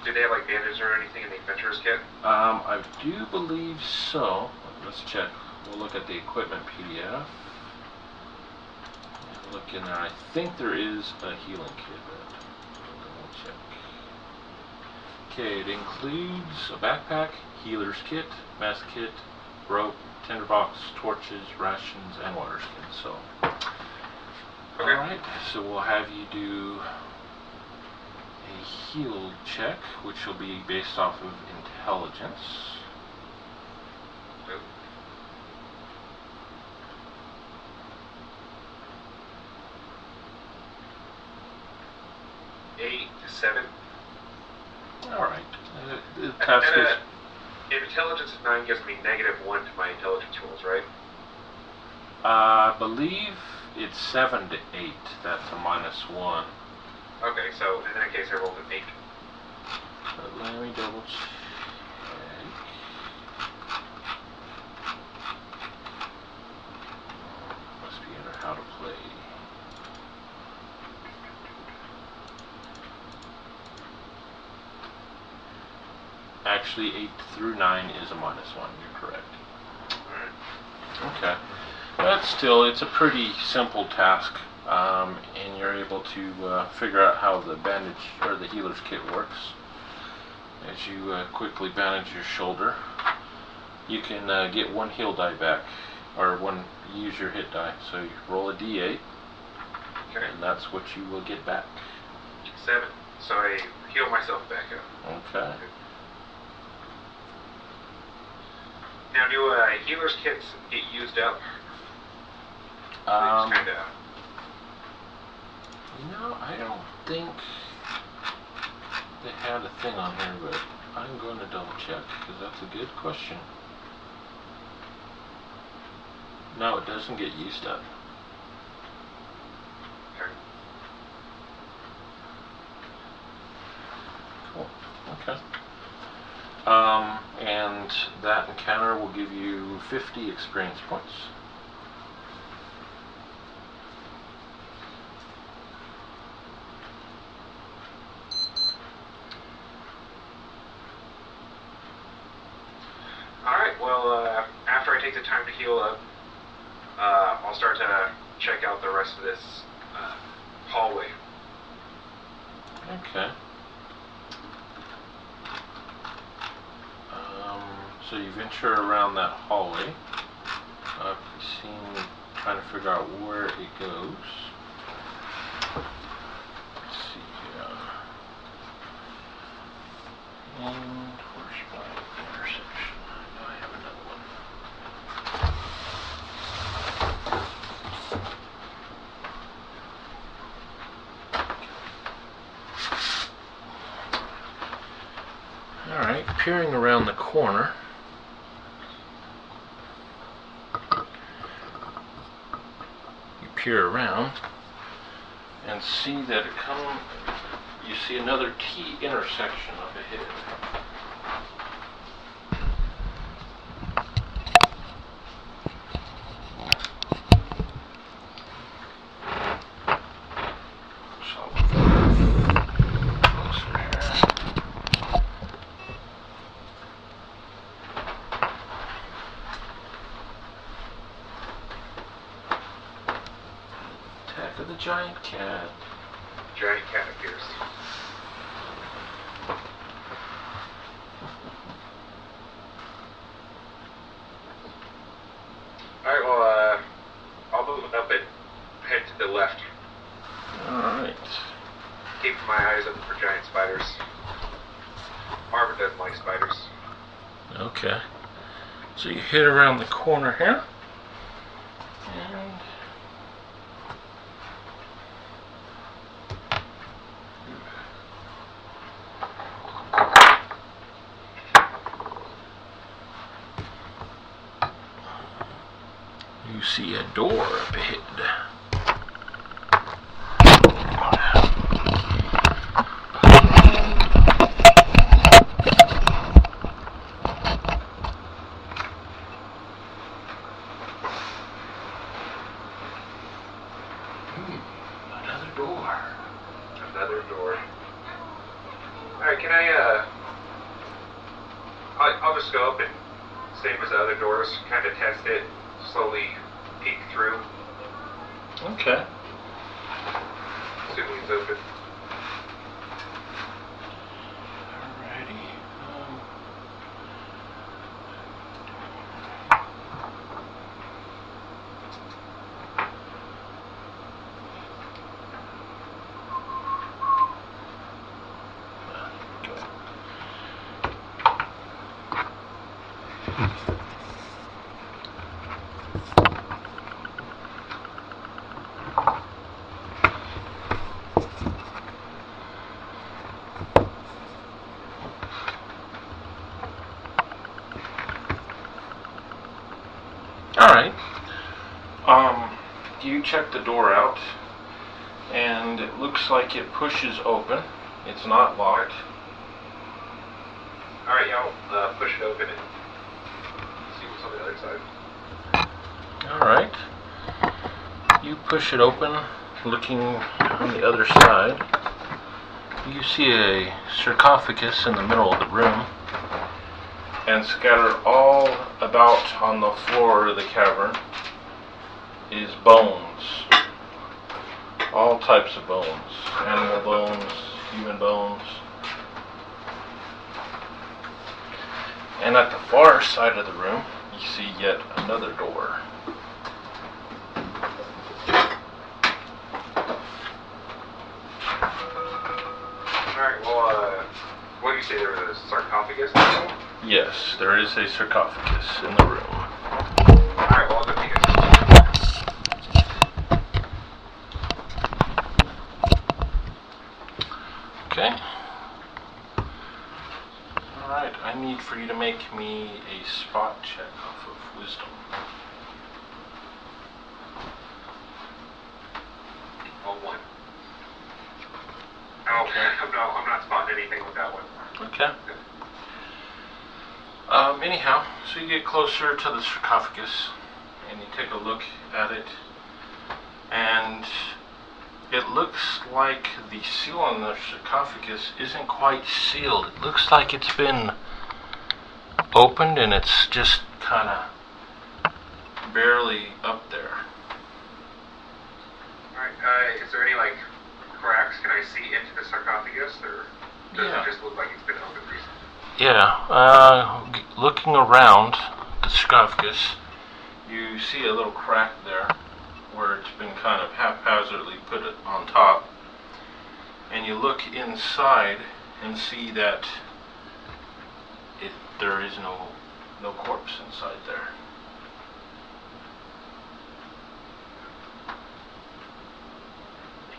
Do they have like bandages or anything in the adventurer's kit? I do believe so. Let's check. We'll look at the equipment PDF. Look in there. I think there is a healing kit. We'll check. Okay, it includes a backpack, healer's kit, mess kit, rope, tinderbox, torches, rations, and water skins. So, Okay. alright, so we'll have you do a heal check, which will be based off of intelligence. 8 to 7. Alright, the task And, is... intelligence of 9 gives me -1 to my intelligence rolls, right? I believe it's 7 to 8. That's a -1. Okay, so in that case I rolled an 8. But let me double check. Must be under how to play. Actually, 8 through 9 is a -1. You're correct. Alright. Okay. But still, it's a pretty simple task, and you're able to figure out how the bandage or the healer's kit works. As you quickly bandage your shoulder, you can get 1 heal die back, or use your hit die. So you roll a d8, Okay. and that's what you will get back. 7. So I heal myself back up. Okay. Now, do healer's kits get used up? They just kinda... No, I don't think they had a thing on here, but I'm going to double check because that's a good question. No, it doesn't get used up. Okay. Cool. Okay. And that encounter will give you 50 experience points. Alright, well, after I take the time to heal up, I'll start to check out the rest of this hallway. Okay. So you venture around that hallway. Trying to figure out where it goes. And where's my intersection? No, I have another one. Alright, peering around the corner. You peer around and see that you see another T intersection up ahead. Attack of the giant cat. Giant cat appears. Alright, well, I'll move up and head to the left. Alright. Keeping my eyes open for giant spiders. Marvin doesn't like spiders. Okay. So you hit around the corner here. And you see a door up ahead. Another door. Another door. Alright, can I'll just go up and, same as the other doors, kind of test it, slowly peek through, Okay. assuming it's open. Alrighty. Alright. You check the door out, and it looks like it pushes open. It's not locked. Alright, yeah, I'll push it open and see what's on the other side. Alright. You push it open, looking on the other side. You see a sarcophagus in the middle of the room, and scattered all about on the floor of the cavern is bones. All types of bones. Animal bones, human bones. And at the far side of the room, you see yet another door. Alright, well, what do you say, there was a sarcophagus in the room? Yes, there is a sarcophagus in the room. Alright, well, I'll go peek it. Okay. Alright, I need for you to make me a spot check off of wisdom. Oh, one. Oh, Okay. I'm not spotting anything with that one. Okay. Anyhow, so you get closer to the sarcophagus and you take a look at it, and it looks like the seal on the sarcophagus isn't quite sealed. It looks like it's been opened and it's just kind of barely up there. Alright, is there any, like, cracks? Can I see into the sarcophagus, or does Yeah. it just look like it's been opened recently? Yeah, looking around the sarcophagus, you see a little crack there where it's been kind of haphazardly put it on top. And you look inside and see that there is no corpse inside there.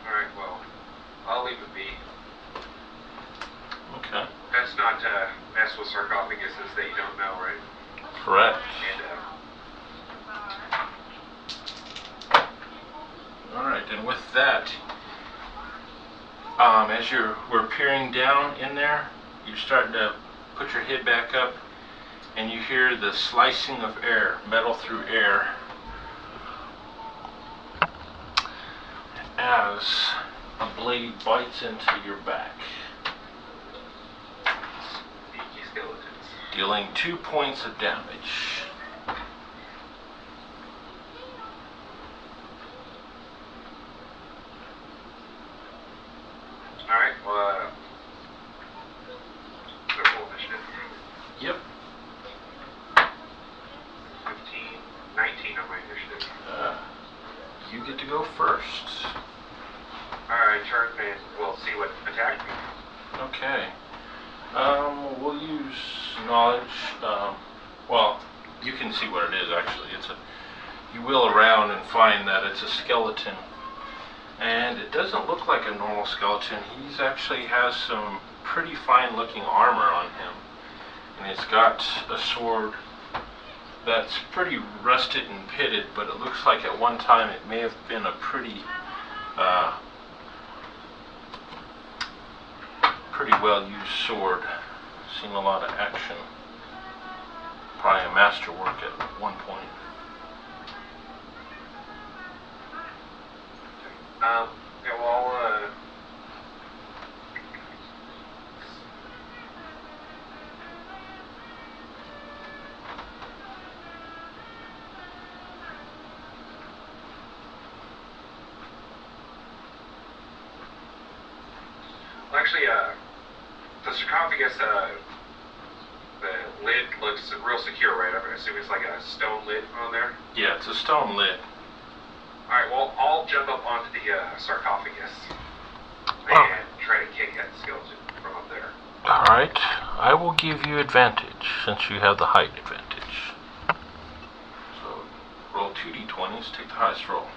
Alright, well, I'll leave it be. Okay. That's not mess with sarcophaguses that you don't know, right? Correct. And, Alright, and with that, as we're peering down in there, you're starting to put your head back up, and you hear the slicing of air, metal through air, as a blade bites into your back, sneaky skeletons. dealing 2 points of damage. Alright, well, roll initiative. Yep. 15, 19 on my initiative. You get to go first. Alright, turn and we'll see what attacked me. Okay. We'll use knowledge. Well, you can see what it is actually. You wheel around and find that it's a skeleton. And it doesn't look like a normal skeleton. He's actually has some pretty fine looking armor on him. And he's got a sword that's pretty rusted and pitted, but it looks like at one time it may have been a pretty well used sword. Seen a lot of action. Probably a masterwork at one point. Yeah, well, actually, the sarcophagus, the lid looks real secure, right? I assume it's like a stone lid on there? Yeah, it's a stone lid. Alright, well, I'll jump up onto the sarcophagus and try to kick at the skeleton from up there. Alright, I will give you advantage since you have the height advantage. So roll 2d20s, take the highest roll.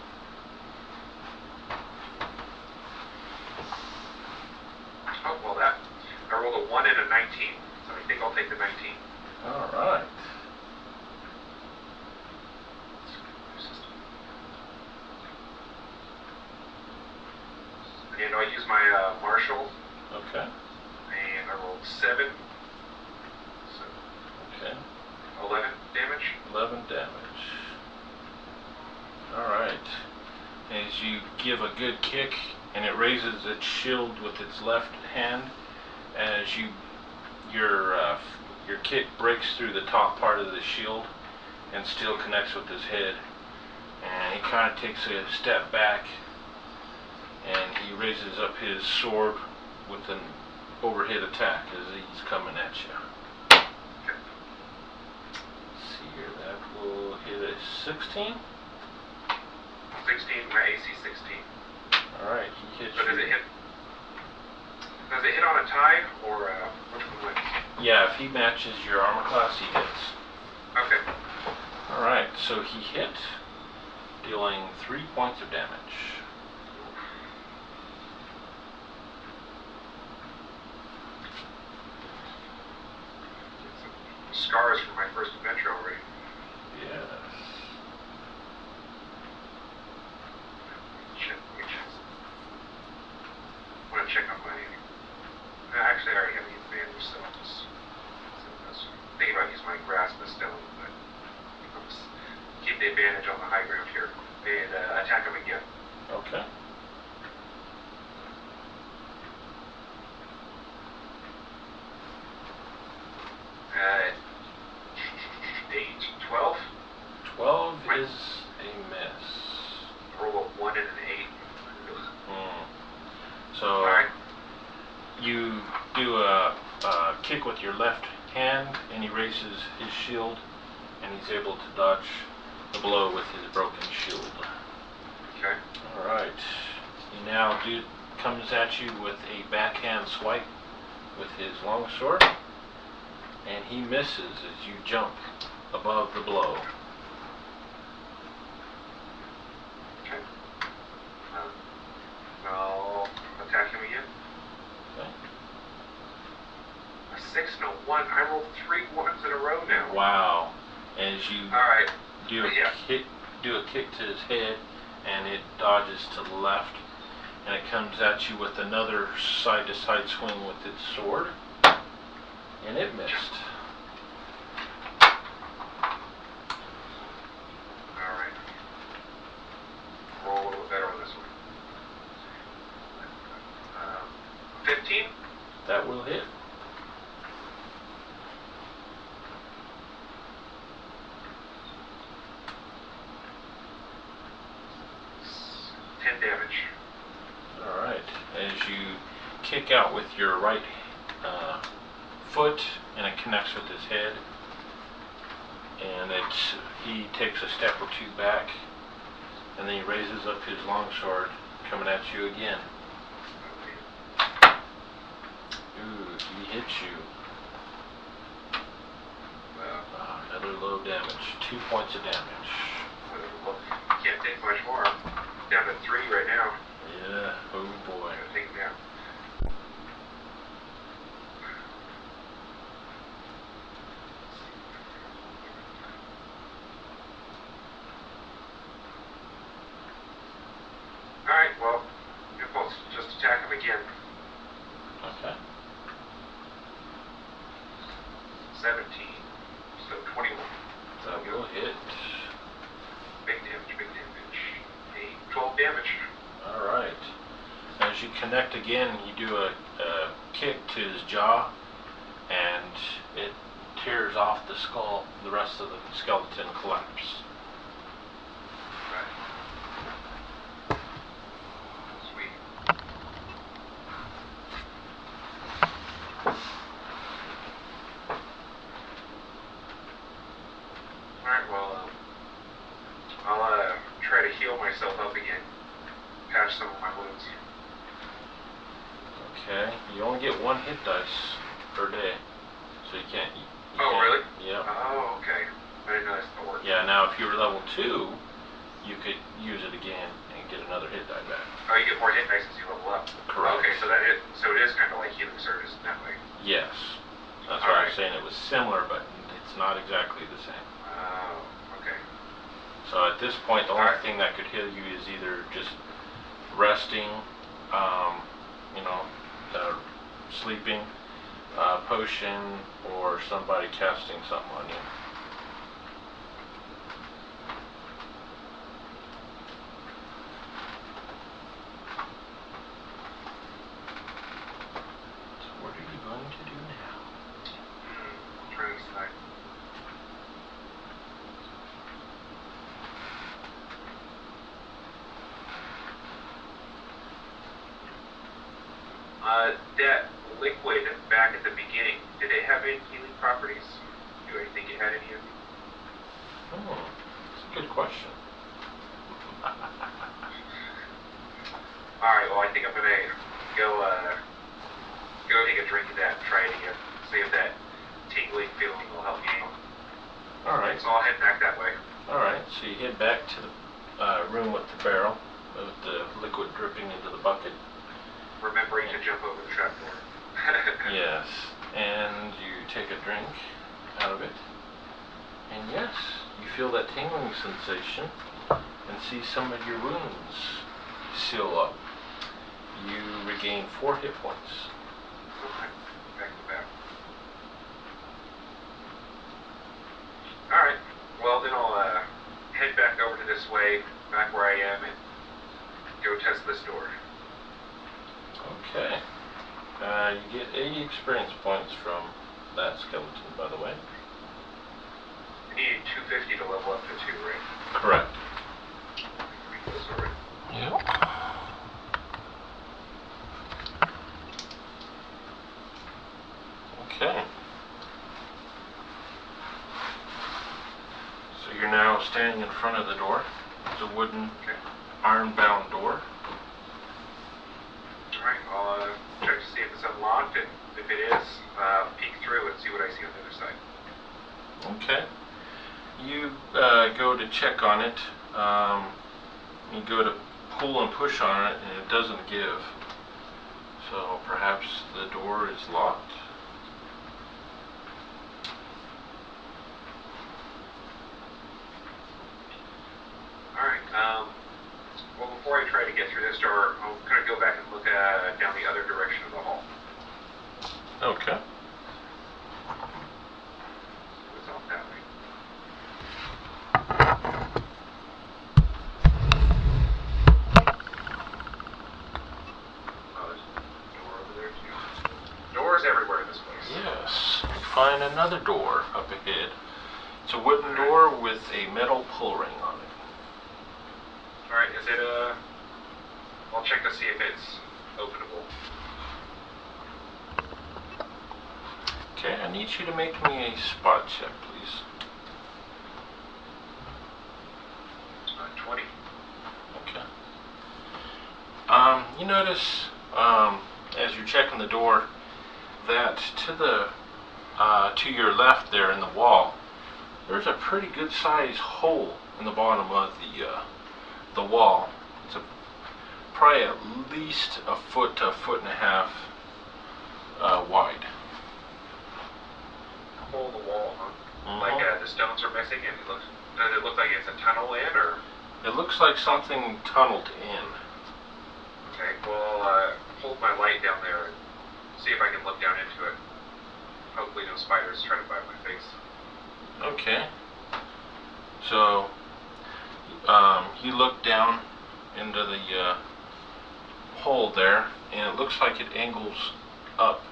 Oh, well, I rolled a 1 and a 19, so I think I'll take the 19. Alright. And I'll use my martial, Okay. and I rolled 7, so Okay. 11 damage. 11 damage. Alright. As you give a good kick and it raises its shield with its left hand, as your kick breaks through the top part of the shield and still connects with his head. And he kind of takes a step back and he raises up his sword with an overhead attack as he's coming at you. Let's see here, that will hit a 16. 16, my AC 16. Alright, he hits So you. does it hit on a tie, or which one wins? Yeah, if he matches your armor class, he hits. Okay. Alright, so he hit, dealing 3 points of damage. Some scars from my first adventure already. Yes. I want to check on my... Actually, I already have the advantage, so I'll just... Thinking about using my grasp of stone, but I'll just keep the advantage on the high ground here and attack him again. Okay. Uh, 8, 12. 12 Right. is a miss. Roll a 1 and an 8. So Alright. you do a kick with your left hand and he raises his shield and he's able to dodge the blow with his broken shield. Okay. Alright. He now comes at you with a backhand swipe with his long sword. and he misses as you jump above the blow. Okay. I'll attack him again. Okay. A 6 and a 1. I rolled 3 ones in a row now. Wow. As you Alright. do a kick to his head, and it dodges to the left, and it comes at you with another side-to-side swing with its sword, and it missed. Alright. Roll a little bit better on this one. 15? That will hit. Damage. Alright, as you kick out with your right foot, and it connects with his head, and he takes a step or two back, and then he raises up his longsword, coming at you again. Ooh, he hits you. Another low damage, 2 points of damage. Well, can't take much more. Down to 3 right now. Yeah, oh boy. Gotta take him down. Alright, well, I'll just attack him again. Okay. 17, so 21. That will hit. Big damage, big damage. 8, 12 damage. Alright. As you connect again, you do a kick to his jaw, and it tears off the skull. The rest of the skeleton collapse. Right. Sweet. Alright, well, I'll try to heal myself up again. Patch some of my wounds. Okay. You only get 1 hit dice per day, so you can't. Oh, really? Yeah. Oh, okay. I didn't know that's the word. Yeah. Now, if you were level 2, you could use it again and get another hit die back. Oh, you get more hit dice as you level up. Correct. Okay, so it is kind of like healing surges in that way. Yes. That's why I was saying it was similar, but it's not exactly the same. Oh, okay. So at this point, the only thing that could heal you is either just resting, sleeping, potion, or somebody casting something on you. So what are you going to do now? Try this side. That liquid back at the beginning, did it have any healing properties? Do I think it had any of them? Oh, that's a good question. Alright, well I think I'm gonna go take a drink of that and try it again. See if that tingling feeling will help me out. Alright. So I'll head back that way. Alright, so you head back to the room with the barrel, with the liquid dripping into the bucket. Remembering to jump over the trapdoor. Yes, and you take a drink out of it, and yes, you feel that tingling sensation and see some of your wounds seal up. You regain 4 hit points. Okay, back to back. Alright, well then I'll head back over to this way, back where I am, and go test this door. Okay. You get 80 experience points from that skeleton, by the way. I needed 250 to level up to 2, right? Correct. Read this already. Yep. Okay. So you're now standing in front of the door. It's a wooden, iron-bound door. Alright, I'll check to see if it's unlocked and If it is, peek through and see what I see on the other side. Okay. You go to check on it. You go to pull and push on it, and it doesn't give. So perhaps the door is locked. Alright, well, before I try to get through this door, I'll kind of go back and look down the other direction of the hall. Okay. So it's off that way. Oh, there's a door over there, too. Doors everywhere in this place. Yes. You find another door up ahead. It's a wooden door with a metal pull ring on it. Alright, is it, I'll check to see if it's openable. Okay, I need you to make me a spot check, please. 20. Okay. You notice, as you're checking the door, that to your left there in the wall, there's a pretty good sized hole in the bottom of the wall. It's probably at least a foot to a foot and a half wide. Hole in the wall, huh? Mhm. Like the stones are missing and does it look like it's a tunnel in, or? It looks like something tunneled in. Okay, well, hold my light down there and see if I can look down into it. Hopefully no spiders try to bite my face. Okay. So, you look down into the hole there, and it looks like it angles up.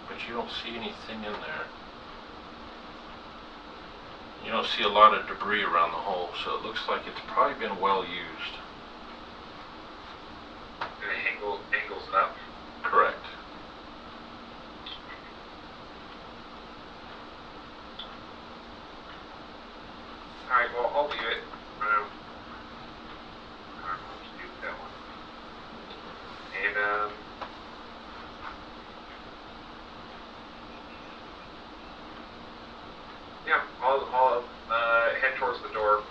But you don't see anything in there. You don't see a lot of debris around the hole, so it looks like it's probably been well used. And it angles up. Correct. Alright, well, I'll leave it. I don't know what to do with that one. And, yeah, I'll head towards the door.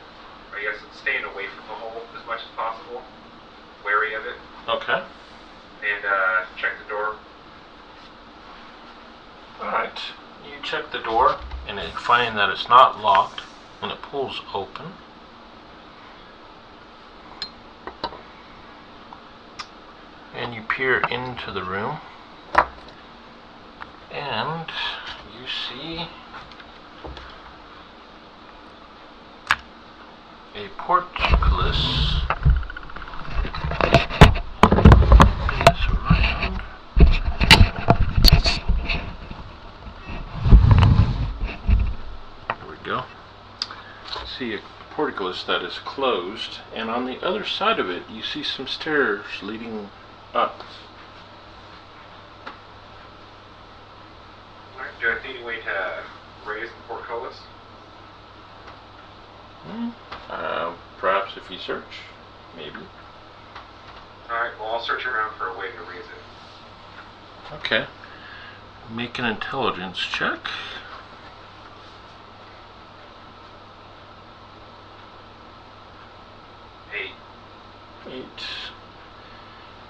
I guess it's staying away from the hole as much as possible. Wary of it. Okay. And, check the door. Alright. You check the door, and you find that it's not locked, and it pulls open. And you peer into the room, and you see a portcullis is around. There we go. See a portcullis that is closed, and on the other side of it you see some stairs leading up. Alright, do I see any way to raise the portcullis? Perhaps if you search, maybe. Alright, well, I'll search around for a way to raise it. Okay. Make an intelligence check. 8.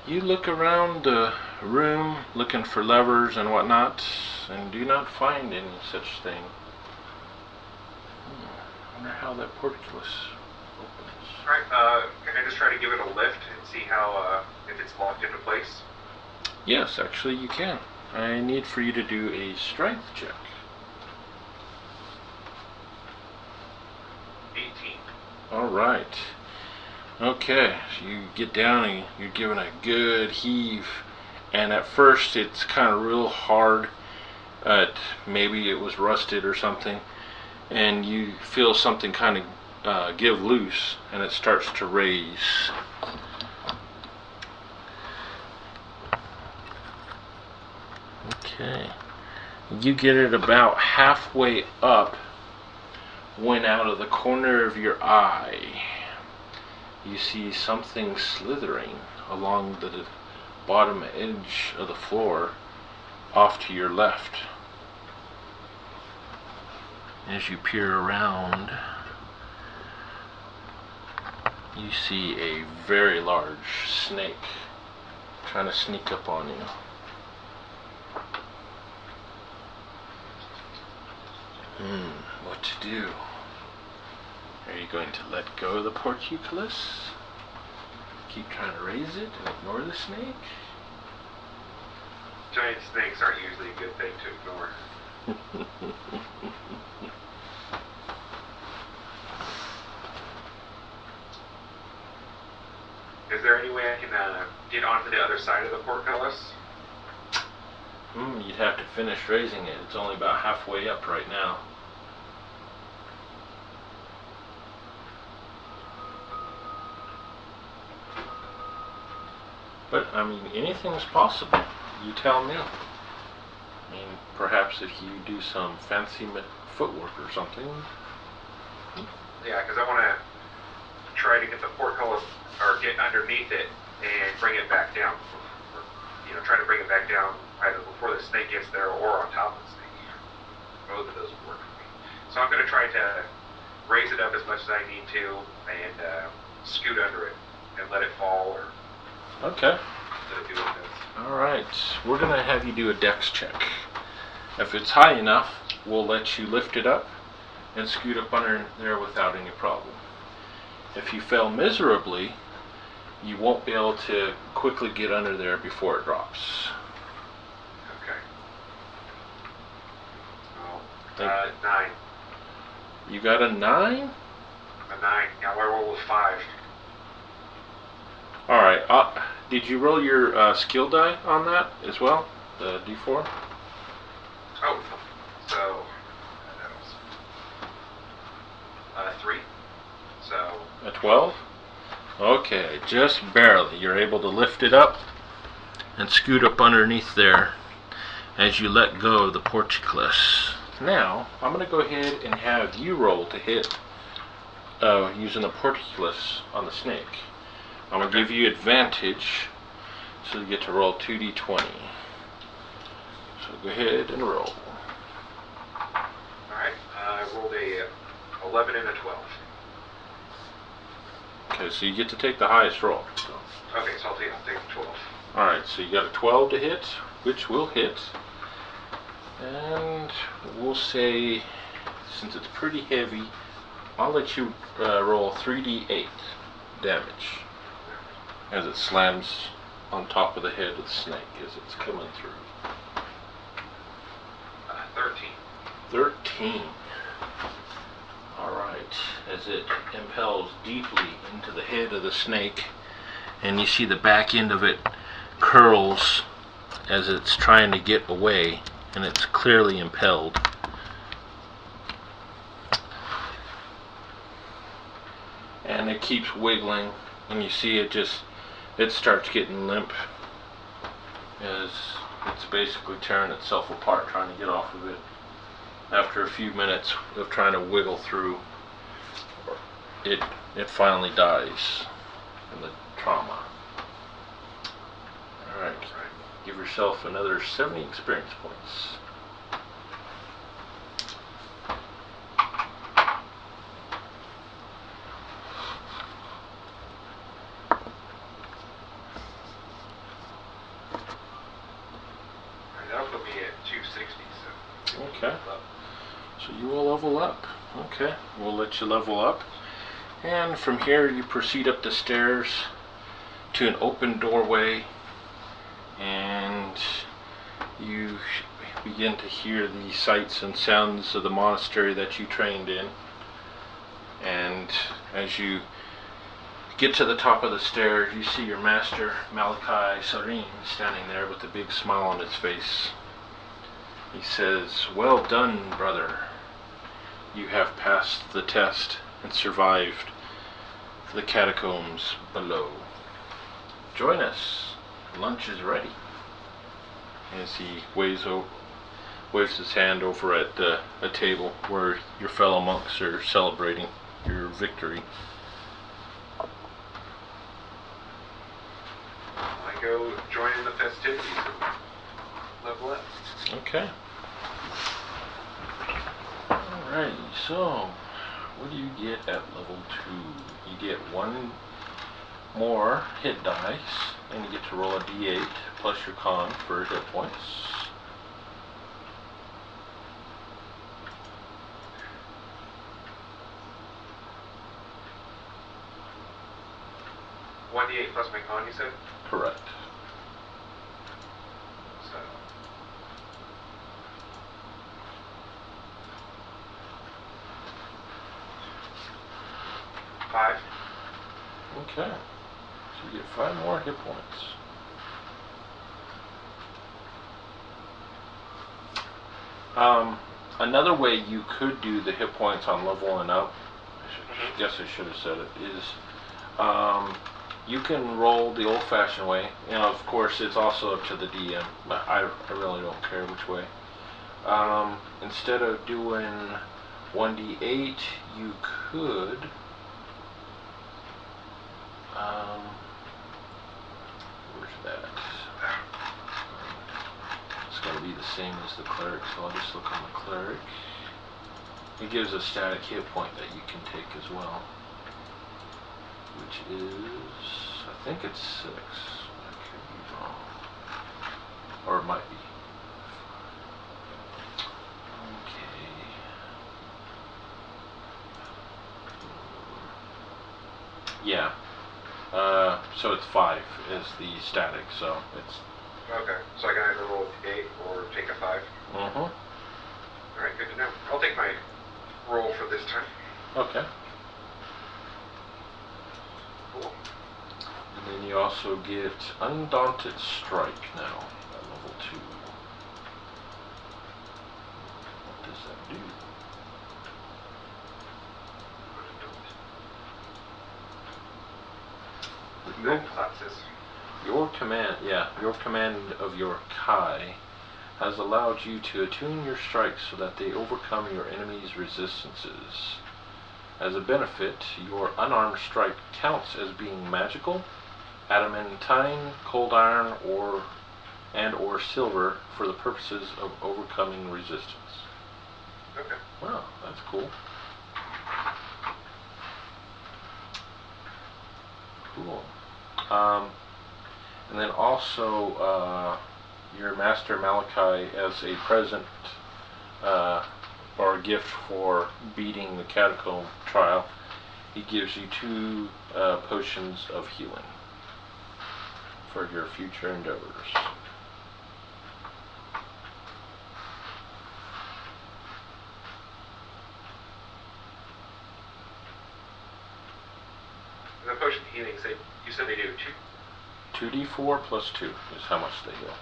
You look around the room looking for levers and whatnot, and do not find any such thing. I wonder how that portcullis opens. Alright, can I just try to give it a lift and see how, if it's locked into place? Yes, actually you can. I need for you to do a strength check. 18. Alright. Okay, so you get down and you're giving a good heave, and at first it's kind of real hard. Maybe it was rusted or something, and you feel something kind of give loose, and it starts to raise. Okay, you get it about halfway up when out of the corner of your eye you see something slithering along the bottom edge of the floor off to your left. As you peer around, you see a very large snake trying to sneak up on you. What to do? Are you going to let go of the portcullis? Keep trying to raise it and ignore the snake? Giant snakes aren't usually a good thing to ignore. Is there any way I can get onto the other side of the portcullis? You'd have to finish raising it. It's only about halfway up right now. But, I mean, anything's possible. You tell me. I mean, perhaps if you do some fancy footwork or something. Yeah, because I want to try to get the portcullis, or get underneath it and bring it back down. Or, try to bring it back down either before the snake gets there or on top of the snake. Both of those would work for me. So I'm going to try to raise it up as much as I need to and scoot under it and let it fall or Okay. let it do what it does. Alright. We're going to have you do a dex check. If it's high enough, we'll let you lift it up and scoot up under there without any problem. If you fail miserably, you won't be able to quickly get under there before it drops. Okay. Oh, 9. You got a 9? A 9. Now I roll with 5. Alright, did you roll your skill die on that as well? The d4? Oh, so that was 3. So A 12? Okay, just barely. You're able to lift it up and scoot up underneath there as you let go of the portcullis. Now, I'm going to go ahead and have you roll to hit using the portcullis on the snake. I'm going to give you advantage, so you get to roll 2d20. So go ahead and roll. Alright, I rolled a 11 and a 12. Okay, so you get to take the highest roll. So. Okay, so I'll take 12. Alright, so you got a 12 to hit, which will hit. And we'll say, since it's pretty heavy, I'll let you roll 3d8 damage as it slams on top of the head of the snake as it's coming through. 13. 13. Alright, as it impels deeply into the head of the snake, and you see the back end of it curls as it's trying to get away, and it's clearly impelled. And it keeps wiggling, and you see it starts getting limp as it's basically tearing itself apart trying to get off of it. After a few minutes of trying to wiggle through, it finally dies from the trauma. Alright, give yourself another 70 experience points. That'll put me at 260, so. Okay. So you will level up. Okay, we'll let you level up. And from here you proceed up the stairs to an open doorway, and you begin to hear the sights and sounds of the monastery that you trained in. And as you get to the top of the stairs, you see your master, Malachi Sarin, standing there with a big smile on his face. He says, "Well done, brother. You have passed the test and survived the catacombs below. Join us. Lunch is ready." As he waves his hand over at a table where your fellow monks are celebrating your victory. I can go join in the festivities and level up. Okay. Alright, so what do you get at level 2? You get 1 more hit dice, and you get to roll a d8 plus your con for hit points. One d8 plus my con, you said? Correct. So 5. Okay. So you get 5 more hit points. Another way you could do the hit points on leveling up, I guess I should have said it, is you can roll the old-fashioned way. You know, of course, it's also up to the DM, but I really don't care which way. Instead of doing 1d8, you could where's that? It's got to be the same as the cleric, so I'll just look on the cleric. It gives a static hit point that you can take as well, which is, I think it's 6. I could be wrong, or it might be. Okay. Yeah. So it's 5 is the static, so it's. Okay, so I can either roll a d8 or take a 5. Mm-hmm. Alright, good to know. I'll take my roll for this time. Okay. Cool. And then you also get Undaunted Strike now at level 2. What does that do? Your command of your Kai has allowed you to attune your strikes so that they overcome your enemy's resistances. As a benefit, your unarmed strike counts as being magical, adamantine, cold iron, or silver for the purposes of overcoming resistance. Okay. Wow, that's cool. Cool. And then also, your Master Malachi, as a present or a gift for beating the catacomb trial, he gives you 2 potions of healing for your future endeavors. The potion healing, you said they do 2d4 plus 2 is how much they heal.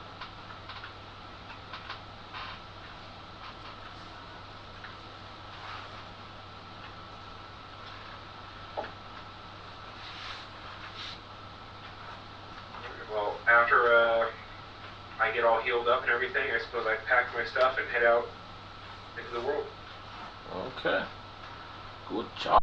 Well, after I get all healed up and everything, I suppose I pack my stuff and head out into the world. Okay. Good job.